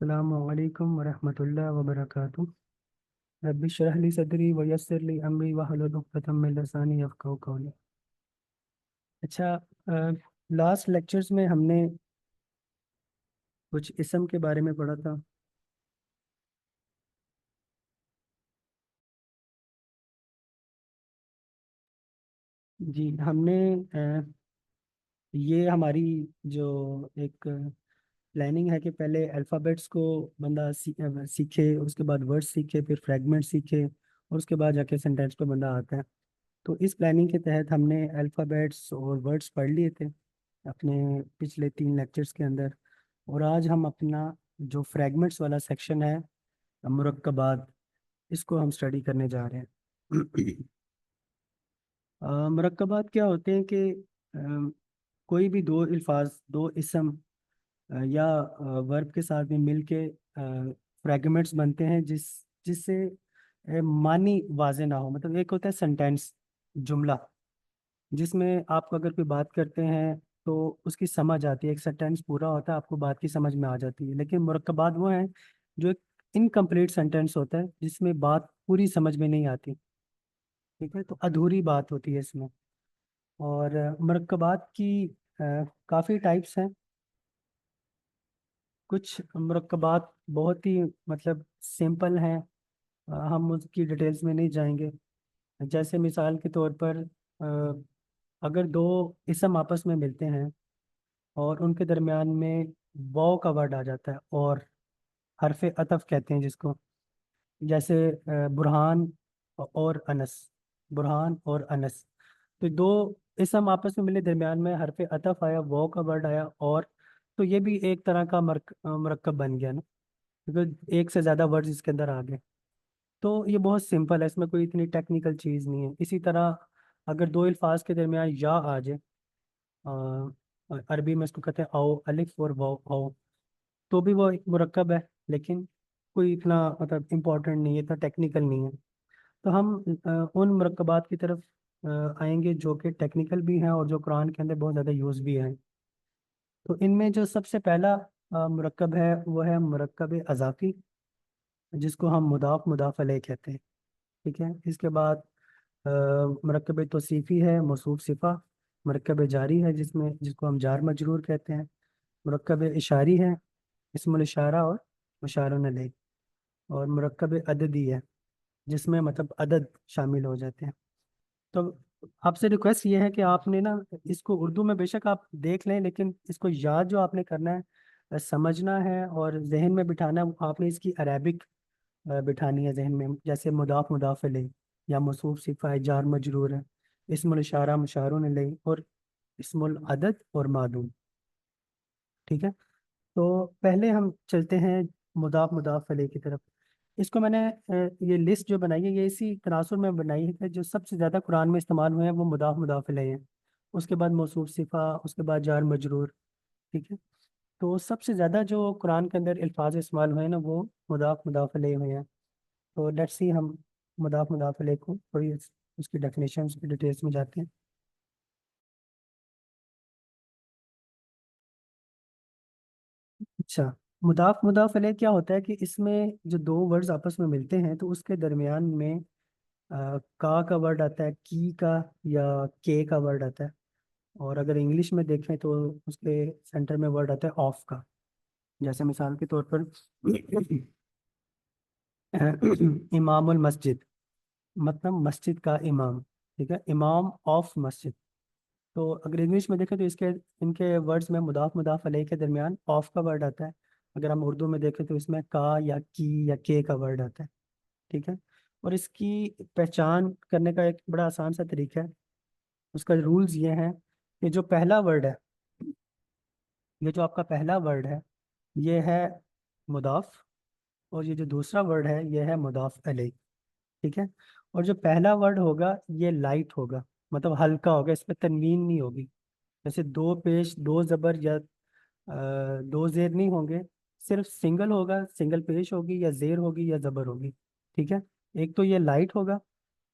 अस्सलामुअलैकुम वरहमतुल्लाहि वबरकातुहू। रब्बि इश्रह ली सदरी व यस्सिर ली अमरी वहलुल उक़दतम मिन लिसानी यफ़क़हू क़ौली। अच्छा, लास्ट लेक्चर्स में हमने कुछ इसम के बारे में पढ़ा था। जी, हमने ये हमारी जो एक प्लानिंग है कि पहले अल्फ़ाबेट्स को बंदा सीखे, उसके बाद वर्ड्स सीखे, फिर फ्रेगमेंट सीखे, और उसके बाद जाके सेंटेंस पे बंदा आता है। तो इस प्लानिंग के तहत हमने अल्फ़ाबेट्स और वर्ड्स पढ़ लिए थे अपने पिछले 3 लेक्चर्स के अंदर। और आज हम अपना जो फ्रेगमेंट्स वाला सेक्शन है, मुरक्कबात, इसको हम स्टडी करने जा रहे हैं। मुरक्कबात क्या होते हैं कि कोई भी दो अल्फाज, दो इसम या वर्ब के साथ में मिलके फ्रेगमेंट्स बनते हैं जिससे मानी वाजे ना हो। मतलब एक होता है सेंटेंस, जुमला, जिसमें आप अगर कोई बात करते हैं तो उसकी समझ आती है, एक सेंटेंस पूरा होता है, आपको बात की समझ में आ जाती है। लेकिन मुरक्कबात वो हैं जो एक इनकम्प्लीट सेंटेंस होता है जिसमें बात पूरी समझ में नहीं आती। ठीक है, तो अधूरी बात होती है इसमें। और मुरक्कबात की काफ़ी टाइप्स हैं। कुछ मुरक्कबात बहुत ही मतलब सिंपल हैं, हम उसकी डिटेल्स में नहीं जाएंगे। जैसे मिसाल के तौर पर अगर दो इसम आपस में मिलते हैं और उनके दरमियान में वाव का वर्ड आ जाता है, और हरफ अतफ कहते हैं जिसको, जैसे बुरहान और अनस, बुरहान और अनस। तो दो इसम आपस में मिले, दरमियान में हरफ अतफ आया, वाव का वर्ड आया, और तो ये भी एक तरह का मुरक्कब बन गया ना, क्योंकि एक से ज़्यादा वर्ड्स इसके अंदर आ गए। तो ये बहुत सिंपल है, इसमें कोई इतनी टेक्निकल चीज़ नहीं है। इसी तरह अगर दो अल्फाज के दरमियान या आ जाए, अरबी में इसको कहते हैं आओ, अलिफ और वाव, आओ, तो भी वो एक मुरक्कब है, लेकिन कोई इतना मतलब इम्पोर्टेंट नहीं है, इतना टेक्निकल नहीं है। तो हम उन मुरक्कबात की तरफ आएंगे जो कि टेक्निकल भी हैं और जो कुरान के अंदर बहुत ज़्यादा यूज़ भी हैं। तो इनमें जो सबसे पहला मुरक्कब है वो है मुरक्कब अज़ाफ़ी, जिसको हम मुदाफ़ मुदाफ़ अलैह कहते हैं। ठीक है, इसके बाद मुरक्कब तौसीफ़ी है, मौसूफ सिफ़ा। मुरक्कब जारी है जिसको हम जार मजरूर कहते हैं। मुरक्कब इशारी है, इस्मुल इशारा और मुशारुन अलैह। और मुरक्कब अददी है, जिसमें मतलब अदद शामिल हो जाते हैं। तो आपसे रिक्वेस्ट ये है कि आपने ना इसको उर्दू में बेशक आप देख लें, लेकिन इसको याद जो आपने करना है, समझना है और जहन में बिठाना है, आपने इसकी अरेबिक बिठानी है जहन में। जैसे मुदाफ मुदाफ अलैह, या मौसूफ सिफा है, जार मजरूर है, इस्मुल इशारा मुशारुन अलैह, और इस्मुल अदद और मादूम। ठीक है, तो पहले हम चलते हैं मुदाफ मुदाफ अलैह की तरफ। इसको मैंने ये लिस्ट जो बनाई है, ये इसी तनासुर में बनाई है कि जो सबसे ज़्यादा कुरान में इस्तेमाल हुए हैं वो मुदाफ मुदाफ अलैह हैं। उसके बाद मौसूफ सिफा, उसके बाद जार मजरूर। ठीक है, तो सबसे ज़्यादा जो कुरान के अंदर अल्फाज इस्तेमाल हुए हैं ना, वो मुदाफ मुदाफ अलैह हुए हैं। तो लेट्स सी, हम मुदाफ मुदाफ अलैह को थोड़ी उसकी डेफिनेशन, उसकी डिटेल्स में जाते हैं। अच्छा, मुदाफ मुदाफ अलैह क्या होता है कि इसमें जो दो वर्ड्स आपस में मिलते हैं तो उसके दरमियान में का वर्ड आता है, की का या के का वर्ड आता है। और अगर इंग्लिश में देखें तो उसके सेंटर में वर्ड आता है ऑफ का। जैसे मिसाल के तौर पर इमामुल मस्जिद, मतलब मस्जिद का इमाम। ठीक है, इमाम ऑफ मस्जिद। तो अगर इंग्लिश में देखें तो इसके इनके वर्ड्स में मुदाफ मुदाफ अलैह के दरमियान ऑफ का वर्ड आता है। अगर हम उर्दू में देखें तो इसमें का या की या के का वर्ड आता है। ठीक है, और इसकी पहचान करने का एक बड़ा आसान सा तरीका है। उसका रूल्स ये हैं कि जो पहला वर्ड है, ये जो आपका पहला वर्ड है, ये है मुदाफ, और ये जो दूसरा वर्ड है ये है मुदाफ अलैह। ठीक है, और जो पहला वर्ड होगा ये लाइट होगा, मतलब हल्का होगा, इस पर तनवीन नहीं होगी। जैसे दो पेश दो जबर या दो जेर नहीं होंगे, सिर्फ सिंगल होगा, सिंगल पेश होगी या जेर होगी या जबर होगी। ठीक है, एक तो ये लाइट होगा,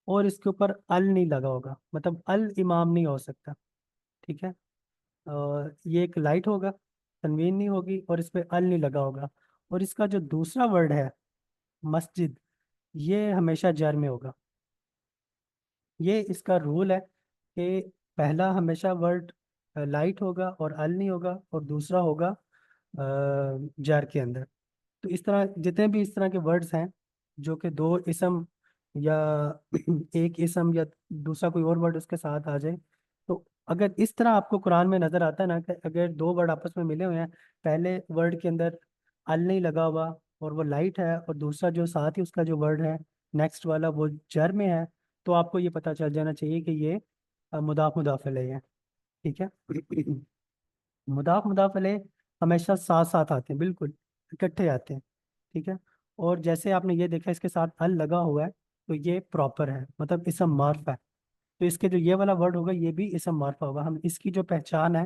और इसके ऊपर अल नहीं लगा होगा, मतलब अल इमाम नहीं हो सकता। ठीक है, ये एक लाइट होगा, तनवीन नहीं होगी, और इस पे अल नहीं लगा होगा। और इसका जो दूसरा वर्ड है मस्जिद, ये हमेशा जर में होगा। ये इसका रूल है कि पहला हमेशा वर्ड लाइट होगा और अल नहीं होगा, और दूसरा होगा जर के अंदर। तो इस तरह जितने भी इस तरह के वर्ड्स हैं जो कि दो इसम या एक इसम या दूसरा कोई और वर्ड उसके साथ आ जाए, तो अगर इस तरह आपको कुरान में नजर आता है ना कि अगर दो वर्ड आपस में मिले हुए हैं, पहले वर्ड के अंदर अल नहीं लगा हुआ और वो लाइट है, और दूसरा जो साथ ही उसका जो वर्ड है नेक्स्ट वाला वो जर में है, तो आपको ये पता चल जाना चाहिए कि ये मुदाफ मुदाफ अलैह है। ठीक है। मुदाफ मुदाफ अलैह हमेशा साथ साथ आते हैं, बिल्कुल इकट्ठे आते हैं। ठीक है। और जैसे आपने ये देखा इसके साथ अल लगा हुआ है, तो ये प्रॉपर है, मतलब इसम मार्फ है। तो इसके जो ये वाला वर्ड होगा ये भी इसम मार्फा होगा। हम इसकी जो पहचान है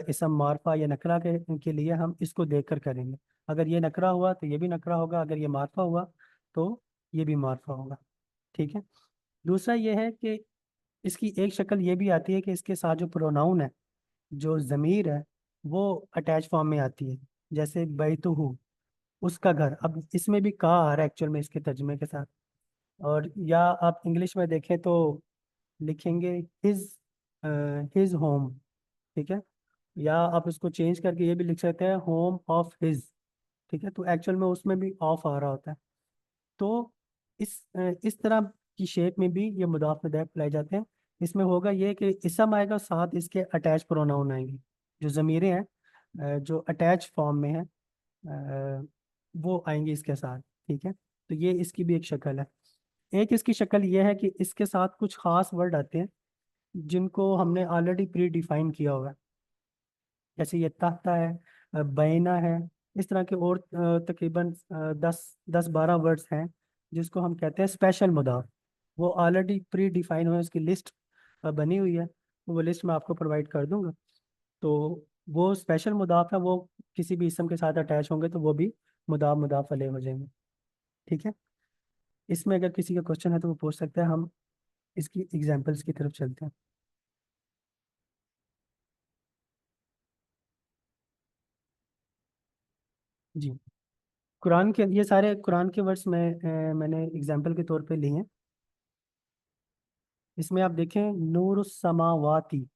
इसम मार्फा या नकरा के लिए हम इसको देख कर करेंगे। अगर ये नकरा हुआ तो ये भी नकरा होगा, अगर ये मार्फा हुआ तो ये भी मार्फा होगा। ठीक है। दूसरा ये है कि इसकी एक शक्ल ये भी आती है कि इसके साथ जो प्रोनाउन है, जो ज़मीर है, वो अटैच फॉर्म में आती है। जैसे बैतुहू, उसका घर। अब इसमें भी का आ रहा है एक्चुअल में इसके तर्जुमे के साथ। और या आप इंग्लिश में देखें तो लिखेंगे हिज, हिज होम। ठीक है। या आप इसको चेंज करके ये भी लिख सकते हैं होम ऑफ हिज। ठीक है। तो एक्चुअल में उसमें भी ऑफ आ रहा होता है। तो इस तरह की शेप में भी ये मुदाफ मुदाफ लाए जाते हैं। इसमें होगा ये कि इसम आएगा, साथ इसके अटैच प्रोनाउन आएंगे। जो ज़मीरें हैं जो अटैच फॉर्म में है, वो आएंगे इसके साथ। ठीक है। तो ये इसकी भी एक शक्ल है। एक इसकी शक्ल ये है कि इसके साथ कुछ खास वर्ड आते हैं जिनको हमने ऑलरेडी प्री डिफाइन किया हुआ है। जैसे ये तख्ता है, बैना है। इस तरह के और तकरीबन 10-12 वर्ड्स हैं जिसको हम कहते हैं स्पेशल मुदाफ। वो ऑलरेडी प्री डिफाइन हुए, उसकी लिस्ट बनी हुई है, तो वो लिस्ट मैं आपको प्रोवाइड कर दूंगा। तो वो स्पेशल मुदाफ है, वो किसी भी इसम के साथ अटैच होंगे तो वो भी मुदाफ मुदाफ अलैह हो जाएंगे। ठीक है। इसमें अगर किसी का क्वेश्चन है तो वो पूछ सकते हैं, हम इसकी एग्जांपल्स की तरफ चलते हैं। जी। कुरान के ये सारे कुरान के वर्ड्स में मैंने एग्जांपल के तौर पे लिए हैं। इसमें आप देखें नूरुस समावाती,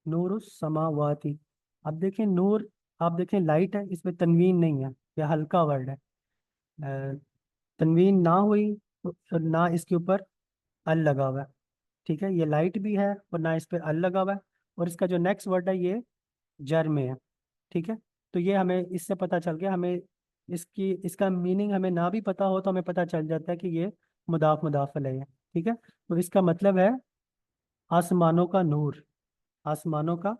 नूरुस समावाती। अब देखें नूर, आप देखें लाइट है, इसमें तनवीन नहीं है, यह हल्का वर्ड है। अ, तनवीन ना हुई तो ना इसके ऊपर अल लगा हुआ है। ठीक है। ये लाइट भी है और ना इस पे अल लगा हुआ है। और इसका जो नेक्स्ट वर्ड है ये जर में है। ठीक है। तो ये हमें इससे पता चल गया, हमें इसकी इसका मीनिंग हमें ना भी पता हो तो हमें पता चल जाता है कि ये मुदाफ मुदाफ अलैह है। ठीक है। तो इसका मतलब है आसमानों का नूर, आसमानों का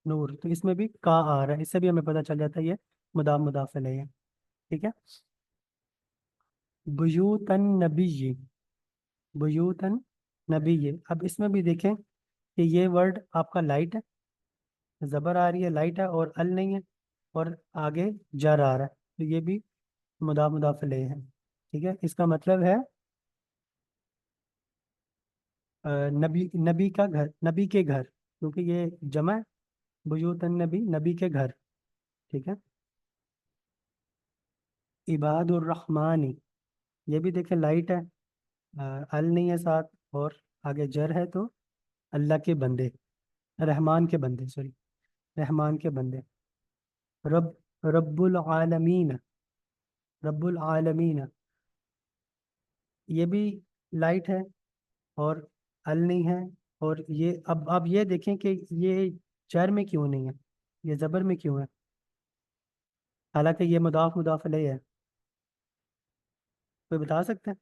नूर। तो इसमें भी का आ रहा है, इससे भी हमें पता चल जाता है ये मुदाफ मुदाफ अलैह है। ठीक है। बुयूतन नबी, बुयूतन नबी। अब इसमें भी देखें कि ये वर्ड आपका लाइट है, जबर आ रही है, लाइट है और अल नहीं है, और आगे जर आ रहा है, तो ये भी मुदाफ मुदाफ अलैह है। ठीक है। इसका मतलब है नबी, नबी का घर, नबी के घर, क्योंकि ये जमा है, बुयूतन नबी, नबी के घर। ठीक है। इबादुर रहमानी, ये भी देखें लाइट है, अल नहीं है साथ, और आगे जर है, तो अल्लाह के बंदे, रहमान के बंदे, सॉरी, रहमान के बंदे। रब, रब्बुल आलमीन, रब्बुल आलमीन। ये भी लाइट है और अल नहीं है। और ये अब ये देखें कि ये जर में क्यों नहीं है, ये जबर में क्यों है, हालांकि ये मुदाफ मुदाफ अलैह है। कोई बता सकते हैं?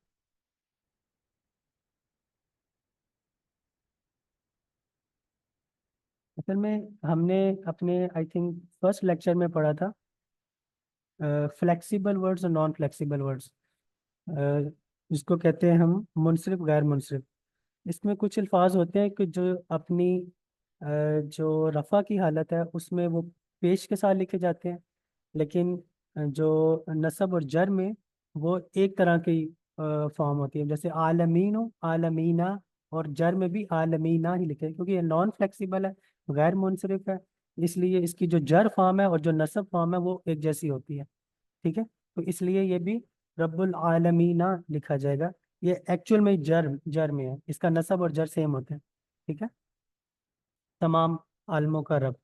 असल में हमने अपने आई थिंक फर्स्ट लेक्चर में पढ़ा था फ्लेक्सिबल वर्ड्स और नॉन फ्लेक्सिबल वर्ड्स, जिसको कहते हैं हम मुनसरिफ गैर मुनसरिफ। इसमें कुछ अल्फाज होते हैं कि जो अपनी जो रफ़ा की हालत है उसमें वो पेश के साथ लिखे जाते हैं, लेकिन जो नसब और जर में वो एक तरह की फॉर्म होती है। जैसे आलमीन हो, आलमीना, और जर में भी आलमीना ही लिखे, क्योंकि ये नॉन फ्लेक्सिबल है, गैर मुनसरिफ है, इसलिए इसकी जो जर फॉर्म है और जो नसब फॉर्म है वो एक जैसी होती है। ठीक है, तो इसलिए ये भी रब्बुल आलमीना लिखा जाएगा। ये एक्चुअल में जर जर में है, इसका नसब और जर सेम होता है। ठीक है, तमाम आलमों का रब।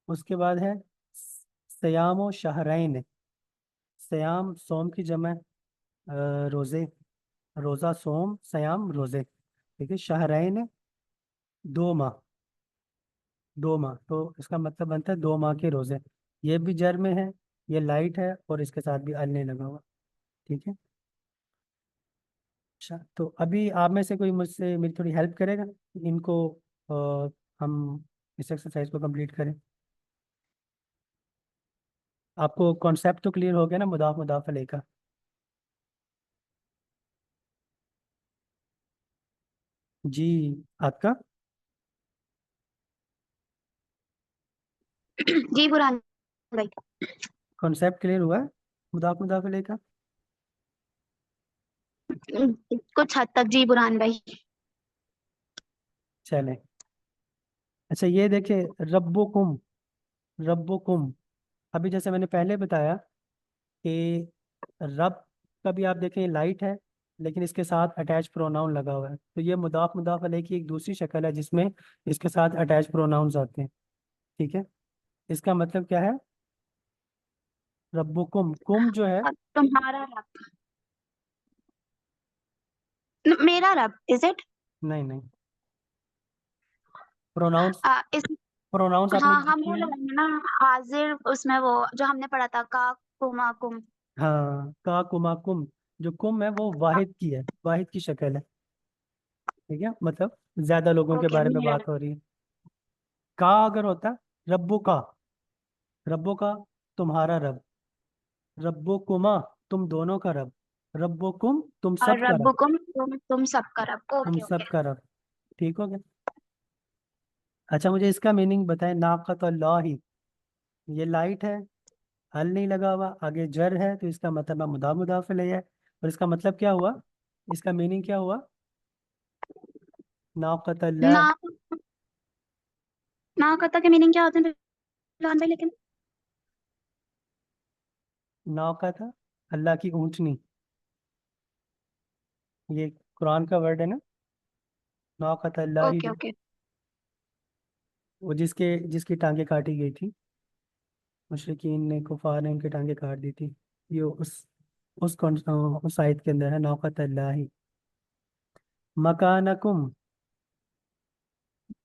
उसके बाद है सयाम व शहरैन। सयाम सोम की जमा है, रोजे, रोजा सोम, सयाम रोजे। ठीक है, शहरैन 2 माह, 2 माह, तो इसका मतलब बनता है 2 माह के रोजे। ये भी जर में है, ये लाइट है और इसके साथ भी अल नहीं लगा हुआ। ठीक है। अच्छा, तो अभी आप में से कोई मुझसे मेरी थोड़ी हेल्प करेगा इनको, हम इस एक्सरसाइज को कंप्लीट करें। आपको कॉन्सेप्ट तो क्लियर हो गया ना, मुदाफ मुदाफ अलैह का? जी, आपका जी बुरहान भाई। कॉन्सेप्ट क्लियर हुआ है मुदाफ मुदाफ अलैह का? कुछ हद तक जी बुरहान भाई। चलें। अच्छा, ये देखिए, रब्बुकुम, रब्बुकुम। अभी जैसे मैंने पहले बताया कि रब का भी आप देखें लाइट है, लेकिन इसके साथ अटैच प्रोनाउन लगा हुआ है, तो ये मुदाफ मुदाफ अलैह की एक दूसरी शक्ल है जिसमें इसके साथ अटैच प्रोनाउंस आते हैं। ठीक है, इसका मतलब क्या है? रब्बुकुम, कुम जो है, और तुम्हारा रब, मेरा रब, इज इट? नहीं नहीं, प्रोनाउंस, इस प्रोनाउंस आपने हाँ हम देखे बोल हैं? रहे हैं ना, हाजिर उसमें वो जो हमने पढ़ा था का कुमा कुम। हाँ, का कुमा कुम। जो कुम है वो वाहिद की है, वाहिद की शक्ल है। ठीक है, मतलब ज्यादा लोगों के ओके बारे में मेरा बात हो रही है। का अगर होता रब्बु का, रब्बो का तुम्हारा रब, रब्बो कुमा तुम दोनों का रब, रब्बो कुम तुम और सब का रब, रब्बुकुम तुम सबका रब। तुम ओके सब ओके। का रब। ठीक हो गया? अच्छा, मुझे इसका मीनिंग बताएं, नाक़त अल्लाही। ये लाइट है, हल नहीं लगा हुआ, आगे जर है, तो इसका मतलब मुदाफ मुदाफ अलैह है। और इसका मतलब क्या हुआ, इसका मीनिंग क्या हुआ? नाक़त अल्लाह, ना ना कता के मीनिंग क्या होते हैं बुरहान भाई लेकिन? नाक़त अल्लाह की ऊँटनी, ये कुरान का वर्ड है ना, नाक़त अल्लाह ओके जो, ओके। वो जिसके जिसकी टांगे काटी गई थी, मुशरिकीन ने, कुफार ने उनकी टांगे काट दी थी। ये उस आयत के अंदर है, नाक़त अल्लाह। मकानकुम, तुम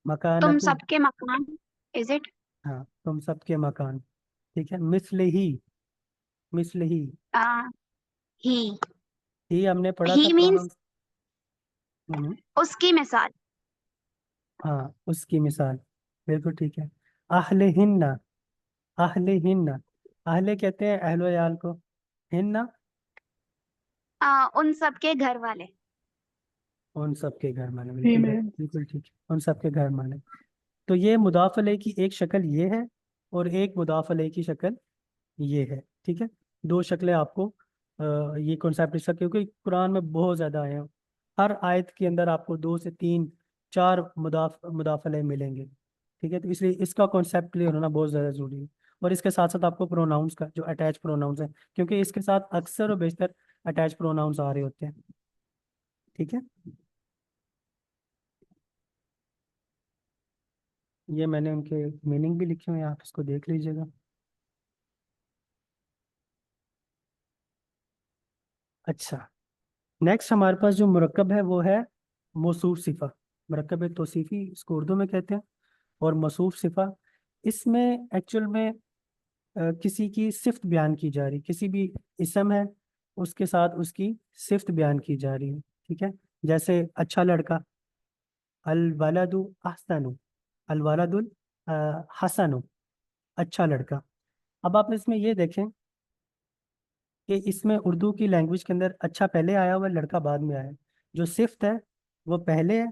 मकानकुम, सबके मकान, इज इट? हाँ, तुम सबके मकान। ठीक है, मिस्ल ही, मिस्ल ही ही हमने पढ़ा था ही मीन्स प्रोनाउंस। हम्म, उसकी मिसाल। हाँ, उसकी मिसाल, बिल्कुल ठीक है। अहले हिन्ना, अहले हिन्ना, अहले कहते हैं अहलो याल को, हिन्ना उन सबके घर वाले। उन सबके घर माने, बिल्कुल फीमेल। बिल्कुल ठीक है, उन सबके घर माने। तो ये मुदाफ अलैह की एक शक्ल ये है, और एक मुदाफ अलैह की शक्ल ये है। ठीक है, दो शक्लें आपको ये कॉन्सेप्ट इसका, क्योंकि कुरान में बहुत ज़्यादा आए हैं, हर आयत के अंदर आपको 2 से 3 4 मुदाफ अलैह मिलेंगे। ठीक है, तो इसलिए इसका कॉन्सेप्ट क्लियर होना बहुत ज़्यादा ज़रूरी है। और इसके साथ साथ आपको प्रोनाउंस का जो अटैच प्रोनाउंस है, क्योंकि इसके साथ अक्सर और बेशतर अटैच प्रोनाउंस आ रहे होते हैं। ठीक है, ये मैंने उनके मीनिंग भी लिखे हुए हैं, आप इसको देख लीजिएगा। अच्छा, नेक्स्ट हमारे पास जो मुरक्कब है वो है मौसूफ सिफा। मुरक्कब तौसीफी इसको उर्दू में कहते हैं, और मौसूफ सिफा, इसमें एक्चुअल में किसी की सिफ्त बयान की जा रही, किसी भी इसम है उसके साथ उसकी सिफ्त बयान की जा रही है। ठीक है, जैसे अच्छा लड़का, अल वलदु अहसनु, अल वलदुल हसनु, अच्छा लड़का। अब आप इसमें ये देखें कि इसमें उर्दू की लैंग्वेज के अंदर अच्छा पहले आया हुआ है, लड़का बाद में आया है। जो सिफ्त है वो पहले है,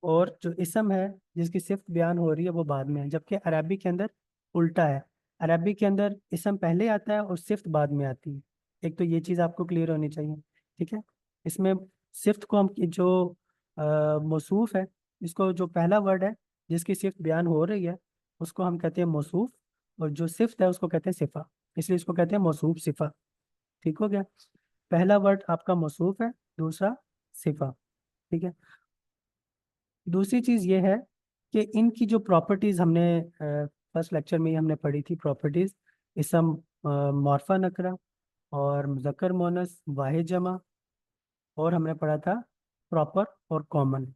और जो इसम है जिसकी सिफ्त बयान हो रही है वो बाद में है, जबकि अरबी के अंदर उल्टा है। अरबी के अंदर इसम पहले आता है और सिफ्त बाद में आती है। एक तो ये चीज़ आपको क्लियर होनी चाहिए। ठीक है, इसमें सिफ्त को हम जो मौसूफ है, इसको जो पहला वर्ड है जिसकी सिफ्त बयान हो रही है उसको हम कहते हैं मौसूफ, और जो सिफ्त है उसको कहते हैं सिफा, इसलिए इसको कहते हैं मौसूफ सिफा। ठीक हो गया। पहला वर्ड आपका मौसूफ है, दूसरा सिफा। ठीक है। दूसरी चीज़ ये है कि इनकी जो प्रॉपर्टीज़ हमने फर्स्ट लेक्चर में ही हमने पढ़ी थी, प्रॉपर्टीज़ इसम, मॉर्फा नकरा, और मुज़क्कर मोनस, वाहिद जमा, और हमने पढ़ा था प्रॉपर और कॉमन।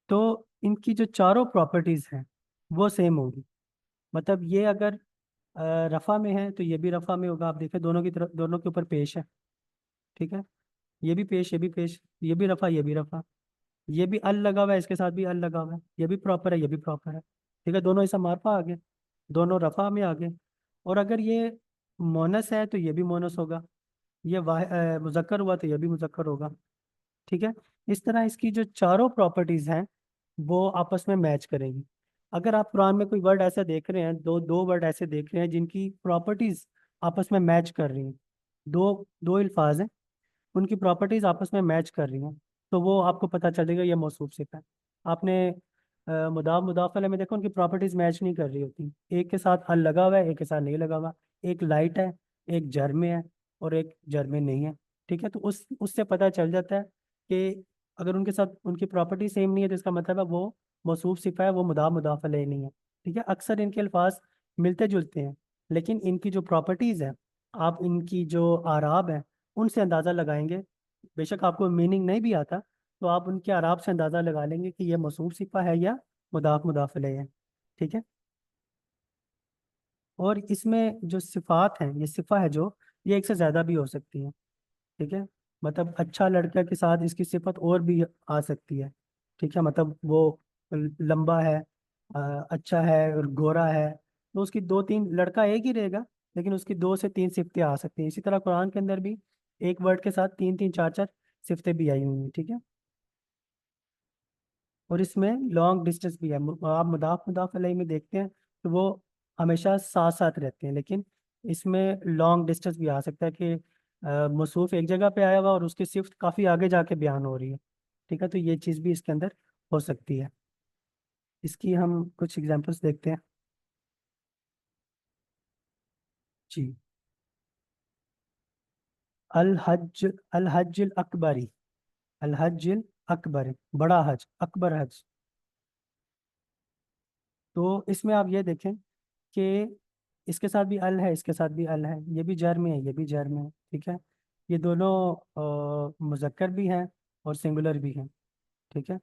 तो इनकी जो चारों प्रॉपर्टीज़ हैं वो सेम होगी। मतलब ये अगर रफ़ा में है तो ये भी रफ़ा में होगा। आप देखें दोनों की तरफ, दोनों के ऊपर पेश है। ठीक है। ये भी पेश, ये भी पेश, ये भी रफ़ा, ये भी रफ़ा, ये भी अल लगा हुआ है, इसके साथ भी अल लगा हुआ है, ये भी प्रॉपर है, ये भी प्रॉपर है। ठीक है। दोनों इसम मारफा आ गए, दोनों रफ़ा में आ गए। और अगर ये मोनस है तो ये भी मोनस होगा, ये मुज़क्कर हुआ तो ये भी मुज़क्कर होगा। ठीक है। इस तरह इसकी जो चारों प्रॉपर्टीज हैं वो आपस में मैच करेंगी। अगर आप कुरान में कोई वर्ड ऐसा देख रहे हैं, दो दो वर्ड ऐसे देख रहे हैं जिनकी प्रॉपर्टीज आपस में मैच कर रही हैं, दो दो अल्फाज हैं, उनकी प्रॉपर्टीज आपस में मैच कर रही हैं, तो वो आपको पता चलेगा ये मौसूफ सिफा है। आपने मुदाफ मुदाफ वाले में देखो, उनकी प्रॉपर्टीज मैच नहीं कर रही होती। एक के साथ अल लगा हुआ है, एक के साथ नहीं लगा हुआ। एक लाइट है, एक जर में है, और एक जर में नहीं है। ठीक है। तो उससे पता चल जाता है कि अगर उनके साथ उनकी प्रॉपर्टी सेम नहीं है तो इसका मतलब है वो मौसूफ सिफा है, वो मुदाफ मुदाफ अलैह नहीं है। ठीक है। अक्सर इनके अल्फाज मिलते जुलते हैं, लेकिन इनकी जो प्रॉपर्टीज है, आप इनकी जो आराब है उनसे अंदाज़ा लगाएंगे। बेशक आपको मीनिंग नहीं भी आता, तो आप उनके आराब से अंदाज़ा लगा लेंगे कि यह मौसूफ सिफा है या मुदाफ मुदाफ अलैह है। ठीक है। और इसमें जो सिफात हैं, ये सिफा है जो, ये एक से ज़्यादा भी हो सकती है। ठीक है। मतलब अच्छा लड़का के साथ इसकी सिफत और भी आ सकती है। ठीक है। मतलब वो लंबा है, अच्छा है और गोरा है, तो उसकी दो तीन, लड़का एक ही रहेगा लेकिन उसकी दो से तीन सिफतें आ सकती हैं। इसी तरह कुरान के अंदर भी एक वर्ड के साथ तीन तीन चार चार सिफतें भी आई हुई हैं। ठीक है। और इसमें लॉन्ग डिस्टेंस भी है। आप मुदाफ मुदाफ अलैह में देखते हैं तो वो हमेशा साथ साथ रहते हैं, लेकिन इसमें लॉन्ग डिस्टेंस भी आ सकता है कि मौसूफ एक जगह पे आया हुआ और उसकी सिफ्त काफ़ी आगे जाके बयान हो रही है। ठीक है। तो ये चीज़ भी इसके अंदर हो सकती है। इसकी हम कुछ एग्जांपल्स देखते हैं। जी। अल हज, अल हज अकबरी, अल हज अकबर, बड़ा हज, अकबर हज। तो इसमें आप ये देखें कि इसके साथ भी अल है, इसके साथ भी अल है, ये भी जर में है, ये भी जर में है। ठीक है। ये दोनों मुज़क्कर भी हैं और सिंगुलर भी हैं। ठीक है।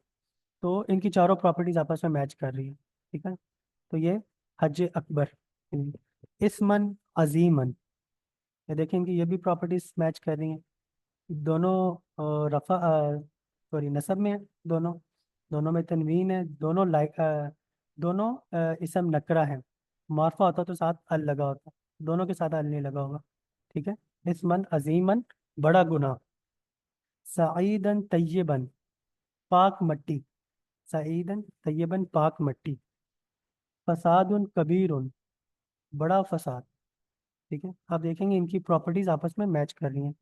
तो इनकी चारों प्रॉपर्टीज आपस में मैच कर रही है। ठीक है। तो ये हज अकबर, इसमन अजीमन, ये देखें कि ये भी प्रॉपर्टीज मैच कर रही हैं। दोनों रफ़ा, सॉरी, नसब में है दोनों, दोनों में तनवीन है, दोनों दोनों इसम नकरा है। मारफा होता तो साथ अल लगा होता, दोनों के साथ अल नहीं लगा होगा। ठीक है। इसमन अजीमन, बड़ा गुनाह, सईदन तय्यबन, पाक मट्टी, सईदन तय्यबन पाक मट्टी, फसादुन कबीरुन, बड़ा फसाद। ठीक है। आप देखेंगे इनकी प्रॉपर्टीज आपस में मैच कर रही हैं।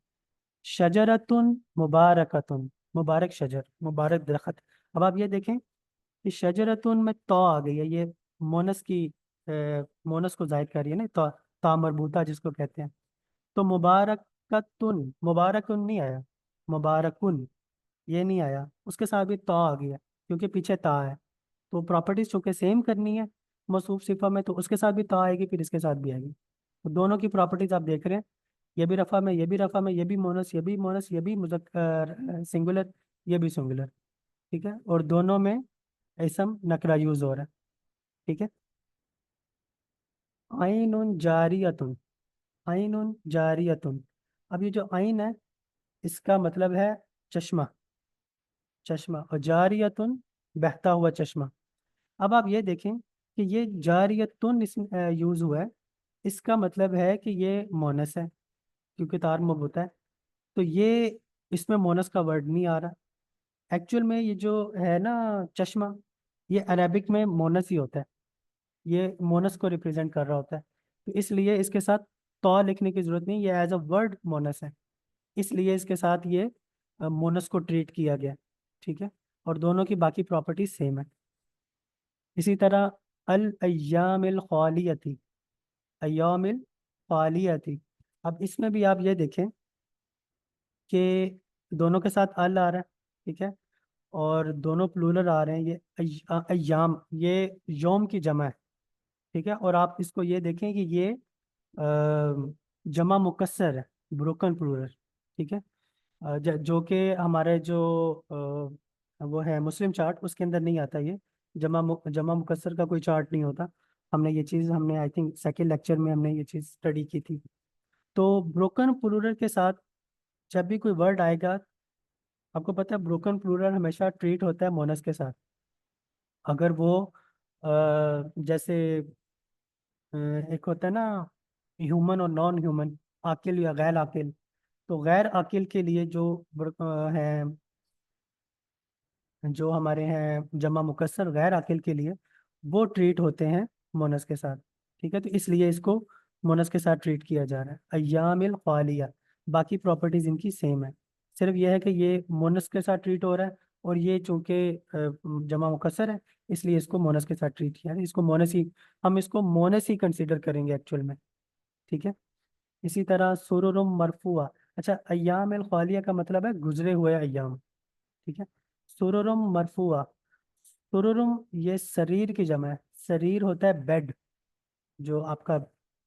शजरतुन मुबारकतुन, मुबारक शजर, मुबारक दरख्त। अब आप ये देखें कि शजरतुन में तो आ गई है, ये मोनस की मोनस को जाहिर कर रही है ना, तो ता मरबूता जिसको कहते हैं। तो मुबारकतुन, मुबारकुन नहीं आया, मुबारकुन ये नहीं आया, उसके साथ भी तो आ गया क्योंकि पीछे ता है। तो प्रॉपर्टीज चूंकि सेम करनी है मौसूफ सिफा में, तो उसके साथ भी ता आएगी, फिर इसके साथ भी आएगी। तो दोनों की प्रॉपर्टीज आप देख रहे हैं, ये भी रफा में, ये भी रफा में, ये भी मोनस, ये भी मोनस, ये भी मुजक्कर सिंगुलर, ये भी सिंगुलर। ठीक है। और दोनों में इसम नकरा यूज हो रहा है। ठीक है। आइनुन जारियतुन, आइनुन जारियतुन। अब ये जो आइन है इसका मतलब है चश्मा, चश्मा, और जारियतुन बहता हुआ चश्मा। अब आप ये देखें कि ये जारियतुन इस यूज हुआ है, इसका मतलब है कि ये मोनस है क्योंकि तार मबूता है। तो ये इसमें मोनस का वर्ड नहीं आ रहा। एक्चुअल में ये जो है ना चश्मा, ये अरेबिक में मोनस ही होता है, ये मोनस को रिप्रेजेंट कर रहा होता है। तो इसलिए इसके साथ तो लिखने की जरूरत नहीं, ये एज अ वर्ड मोनस है, इसलिए इसके साथ ये मोनस को ट्रीट किया गया। ठीक है। और दोनों की बाकी प्रॉपर्टीज सेम है। इसी तरह अल अय्यामिल खालियती, अय्यामिल फालियती। अब इसमें भी आप ये देखें कि दोनों के साथ अल आ रहा है, ठीक है, और दोनों प्लूरल आ रहे हैं। ये अय्याम, ये योम की जमा है, ठीक है। और आप इसको ये देखें कि ये जमा मुकस्सर है, ब्रोकन प्लूरल, ठीक है। जो कि हमारे जो वो है मुस्लिम चार्ट, उसके अंदर नहीं आता ये। जमा मुकस्सर का कोई चार्ट नहीं होता। हमने आई थिंक सेकेंड लेक्चर में हमने ये चीज़ स्टडी की थी। तो ब्रोकन प्लूरल के साथ जब भी कोई वर्ड आएगा, आपको पता है ब्रोकन प्लूरल हमेशा ट्रीट होता है मोनस के साथ। अगर वो जैसे एक होता है ना, ह्यूमन और नॉन ह्यूमन, आकिल या गैर आकिल। तो गैर आकिल के लिए है, जो हमारे हैं जमा मुकस्सर गैर आकिल के लिए, वो ट्रीट होते हैं मोनस के साथ, ठीक है। तो इसलिए इसको मोनस के साथ ट्रीट किया जा रहा है, अय्यामिल खालिया। बाकी प्रॉपर्टीज इनकी सेम है, सिर्फ यह है कि ये मोनस के साथ ट्रीट हो रहा है, और ये चूंकि जमा मुकस्सर है, इसलिए इसको मोनस के साथ ट्रीट किया है। हम इसको मोनस ही कंसिडर करेंगे एक्चुअल में, ठीक है। इसी तरह सुरुरुम मरफुआ। अच्छा, अय्याम अल खालिया का मतलब है गुजरे हुए अय्याम, ठीक है। सुरुरुम मरफुआ, सुरुरुम ये शरीर की जमा है। शरीर होता है बेड, जो आपका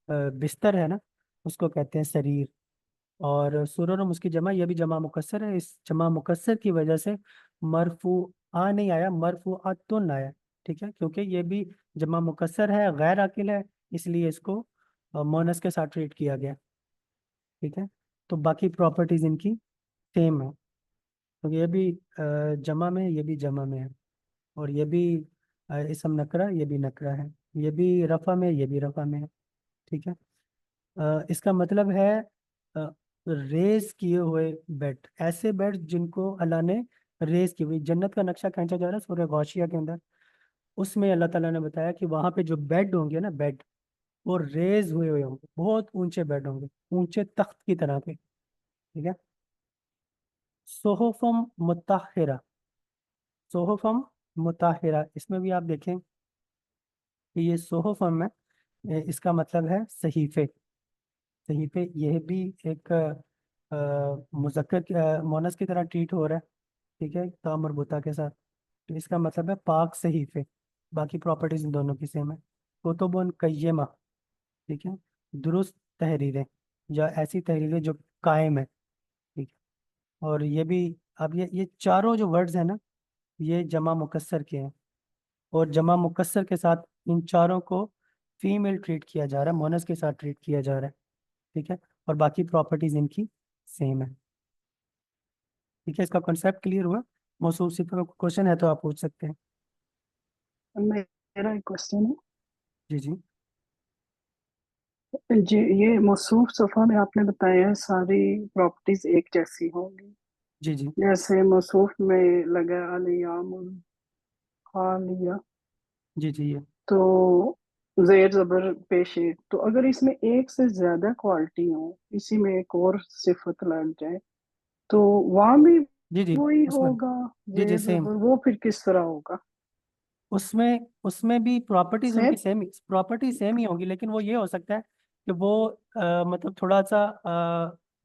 बिस्तर है ना, उसको कहते हैं शरीर। और सुरुरुम उसकी जमा, ये भी जमा मुकस्सर है। इस जमा मुकस्सर की वजह से मरफू आ नहीं आया, मरफू आतुन आया, ठीक है, क्योंकि ये भी जमा मुकस्सर है, गैर आकिल है, इसलिए इसको मोनस के साथ ट्रीट किया गया, ठीक है। तो बाकी प्रॉपर्टीज इनकी सेम है। तो ये भी जमा में है, ये भी जमा में है, और ये भी इसम नकरा, ये भी नकरा है। ये भी रफा में, ये भी रफा में है, ठीक है। इसका मतलब है रेस किए हुए बेड, ऐसे बेड जिनको अल्लाह ने रेस की हुई। जन्नत का नक्शा खींचा जा रहा है सूरह गाशिया के अंदर, उसमें अल्लाह ताला ने बताया कि वहां पे जो बेड होंगे ना, बेड वो रेज हुए होंगे, बहुत ऊंचे बेड होंगे, ऊंचे तख्त की तरह के, ठीक है। सोहफम मुताहिरा, सोहफम मुताहिरा, इसमें भी आप देखें कि ये सोहफम है, इसका मतलब है सहीफे। सहीफे, यह भी एक मोनस की तरह ट्रीट हो रहा है, ठीक है, ता मरबूता के साथ। तो इसका मतलब है पाक सहीफे। बाकी प्रॉपर्टीज इन दोनों की सेम है। कुतुबुन कय्यमा, ठीक है, दुरुस्त तहरीरें, या ऐसी तहरीरें जो कायम है, ठीक है। और ये भी, अब ये चारों जो वर्ड्स हैं ना, ये जमा मुकस्सर के हैं, और जमा मुकस्सर के साथ इन चारों को फीमेल ट्रीट किया जा रहा है, मोनस के साथ ट्रीट किया जा रहा है, ठीक है। और बाकी प्रॉपर्टीज इनकी सेम है, ठीक है। इसका कॉन्सेप्ट क्लियर हुआ? मौसूफ सिफा का क्वेश्चन है तो आप पूछ सकते हैं। मेरा एक क्वेश्चन जी जी। है जी। ये मौसूफ सफ़ा में आपने बताया है सारी प्रॉपर्टीज एक जैसी होंगी। जी जी। जैसे मौसूफ में लगा अलियामुल खालिया, जी जी। ये तो जेर जबर पेशे, तो अगर इसमें एक से ज्यादा क्वालिटी हो, इसी में एक और सिफत लग जाए, तो वहां भी जी जी। वही उसमें, होगा जी जी, जेर सेम। जबर, वो फिर किस तरह होगा? उसमें उसमें भी प्रॉपर्टीज सेम। उनकी सेम ही होंगी, लेकिन वो ये हो सकता है कि वो मतलब थोड़ा सा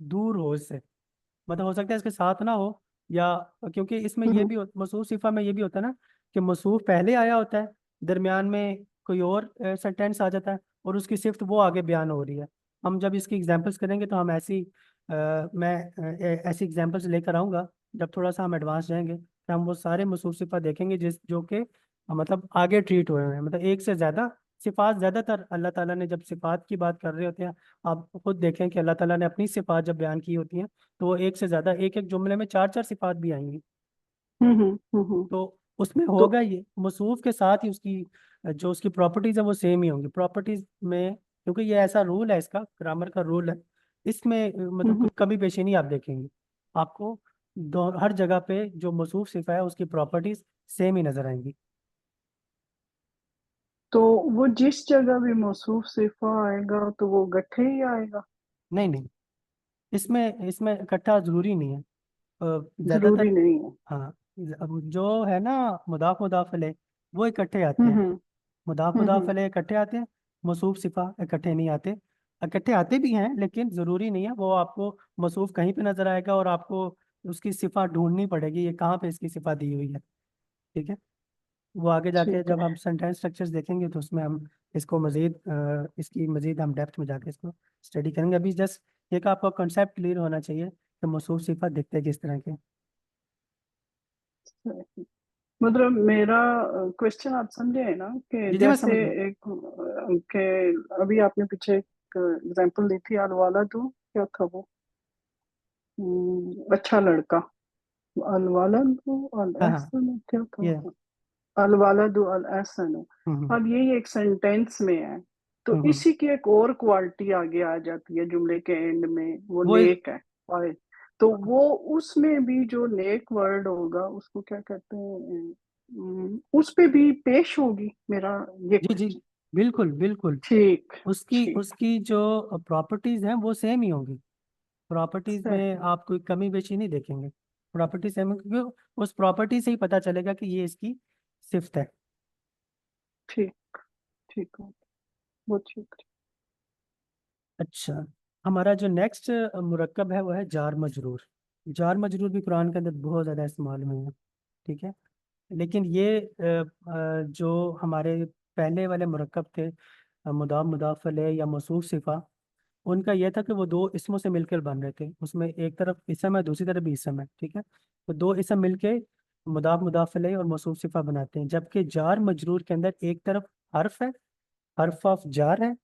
दूर हो इससे, मतलब हो सकता है इसके साथ ना हो, या क्योंकि इसमें ये हम्म भी मौसूफ सिफा में ये भी होता है ना कि मौसूफ पहले आया होता है, दरमियान में कोई और सेंटेंस आ जाता है, और उसकी सिफ्त वो आगे बयान हो रही है। हम जब इसकी एग्जांपल्स करेंगे तो हम मैं ऐसी एग्जांपल्स लेकर आऊँगा, जब थोड़ा सा हम एडवांस जाएंगे, तो हम वो सारे मौसूफ सिफा देखेंगे जिस जो कि मतलब आगे ट्रीट हुए हैं, मतलब एक से ज़्यादा सिफात। ज़्यादातर अल्लाह ताला ने जब सिफात की बात कर रहे होते हैं, आप खुद देखें कि अल्लाह ताला ने अपनी सिफात जब बयान की होती हैं, तो वो एक से ज्यादा, एक एक जुमले में चार चार सिफात भी आएंगी। हम्म। तो उसमें तो होगा ये मौसूफ के साथ ही उसकी जो उसकी प्रॉपर्टीज है वो सेम ही होंगी प्रॉपर्टीज में, क्योंकि ये ऐसा रूल है, इसका ग्रामर का रूल है। इसमें मतलब हम्म कोई कमी पेशी नहीं आप देखेंगे, आपको हर जगह पे जो मौसूफ सिफा है उसकी प्रॉपर्टीज सेम ही नजर आएंगी। तो वो जिस जगह भी मौसूफ सिफा आएगा तो वो गठे ही आएगा? नहीं नहीं, इसमें इसमें इकट्ठा जरूरी नहीं है। जरूरी ज्यादातर, नहीं है। हाँ, अब जो है ना, मुदाफ मुदाफ अलैह, वो इकट्ठे आते हैं। हम्म मुदाफ हम्म मुदाफ हम्म अलैह इकट्ठे आते हैं, मौसूफ सिफा इकट्ठे नहीं आते, इकट्ठे आते भी हैं लेकिन ज़रूरी नहीं है। वो आपको मौसूफ कहीं पे नज़र आएगा और आपको उसकी सिफा ढूंढनी पड़ेगी, ये कहाँ पे इसकी सिफा दी हुई है। ठीक है, वो आगे जाके ठीक जब है। हम सेंटेंस स्ट्रक्चर्स देखेंगे तो उसमें हम इसको मज़ीद इसकी मज़ीद हम डेप्थ में जाके इसको स्टडी करेंगे। अभी जस्ट एक आपका कॉन्सेप्ट क्लियर होना चाहिए कि मौसूफ सिफा दिखते किस तरह के। मतलब मेरा क्वेश्चन आप समझे है ना, कि जी जी, मैं जैसे समझ गया। एक के अभी आपने पीछे एक एग्जांपल दी थी, अलवाला दो क्या था वो, अच्छा लड़का, अलवाला दो अल हाँ हाँ, एहसन क्या था, ये अलवाला दो अल एहसन। हम्म अब यही एक सेंटेंस में है, तो हम्म, इसी की एक और क्वालिटी आगे आ जाती है जुमले के एंड में, वो वो नेक है। और तो वो उसमें भी जो नेक वर्ड होगा उसको क्या कहते हैं, उस पे भी पेश होगी मेरा ये जी जी, क्वेश्चन। बिल्कुल बिल्कुल। ठीक। उसकी ठीक। उसकी जो प्रॉपर्टीज हैं वो सेम ही होंगी। प्रॉपर्टीज में सही। आप कोई कमी बेशी नहीं देखेंगे। प्रॉपर्टी सेम है क्योंकि उस प्रॉपर्टी से ही पता चलेगा कि ये इसकी सिफ्त है। ठीक। ठीक है। वो ठीक। अच्छा, हमारा जो नेक्स्ट मुरक्कब है वो है जार मजरूर। जार मजरूर भी कुरान के अंदर बहुत ज़्यादा इस्तेमाल में है। ठीक है, लेकिन ये जो हमारे पहले वाले मुरक्कब थे, मुदाफ मुदाफ अलैह या मौसूफ सिफा, उनका यह था कि वो दो इसमों से मिलकर बन रहे थे। उसमें एक तरफ इसम है, दूसरी तरफ भी इसम है। ठीक है, तो दो इसम मिलके मुदाफ मुदाफ अलैह और मौसूफ सिफा बनाते हैं। जबकि जार मजरूर के अंदर एक तरफ हर्फ है, हर्फ ऑफ जार है,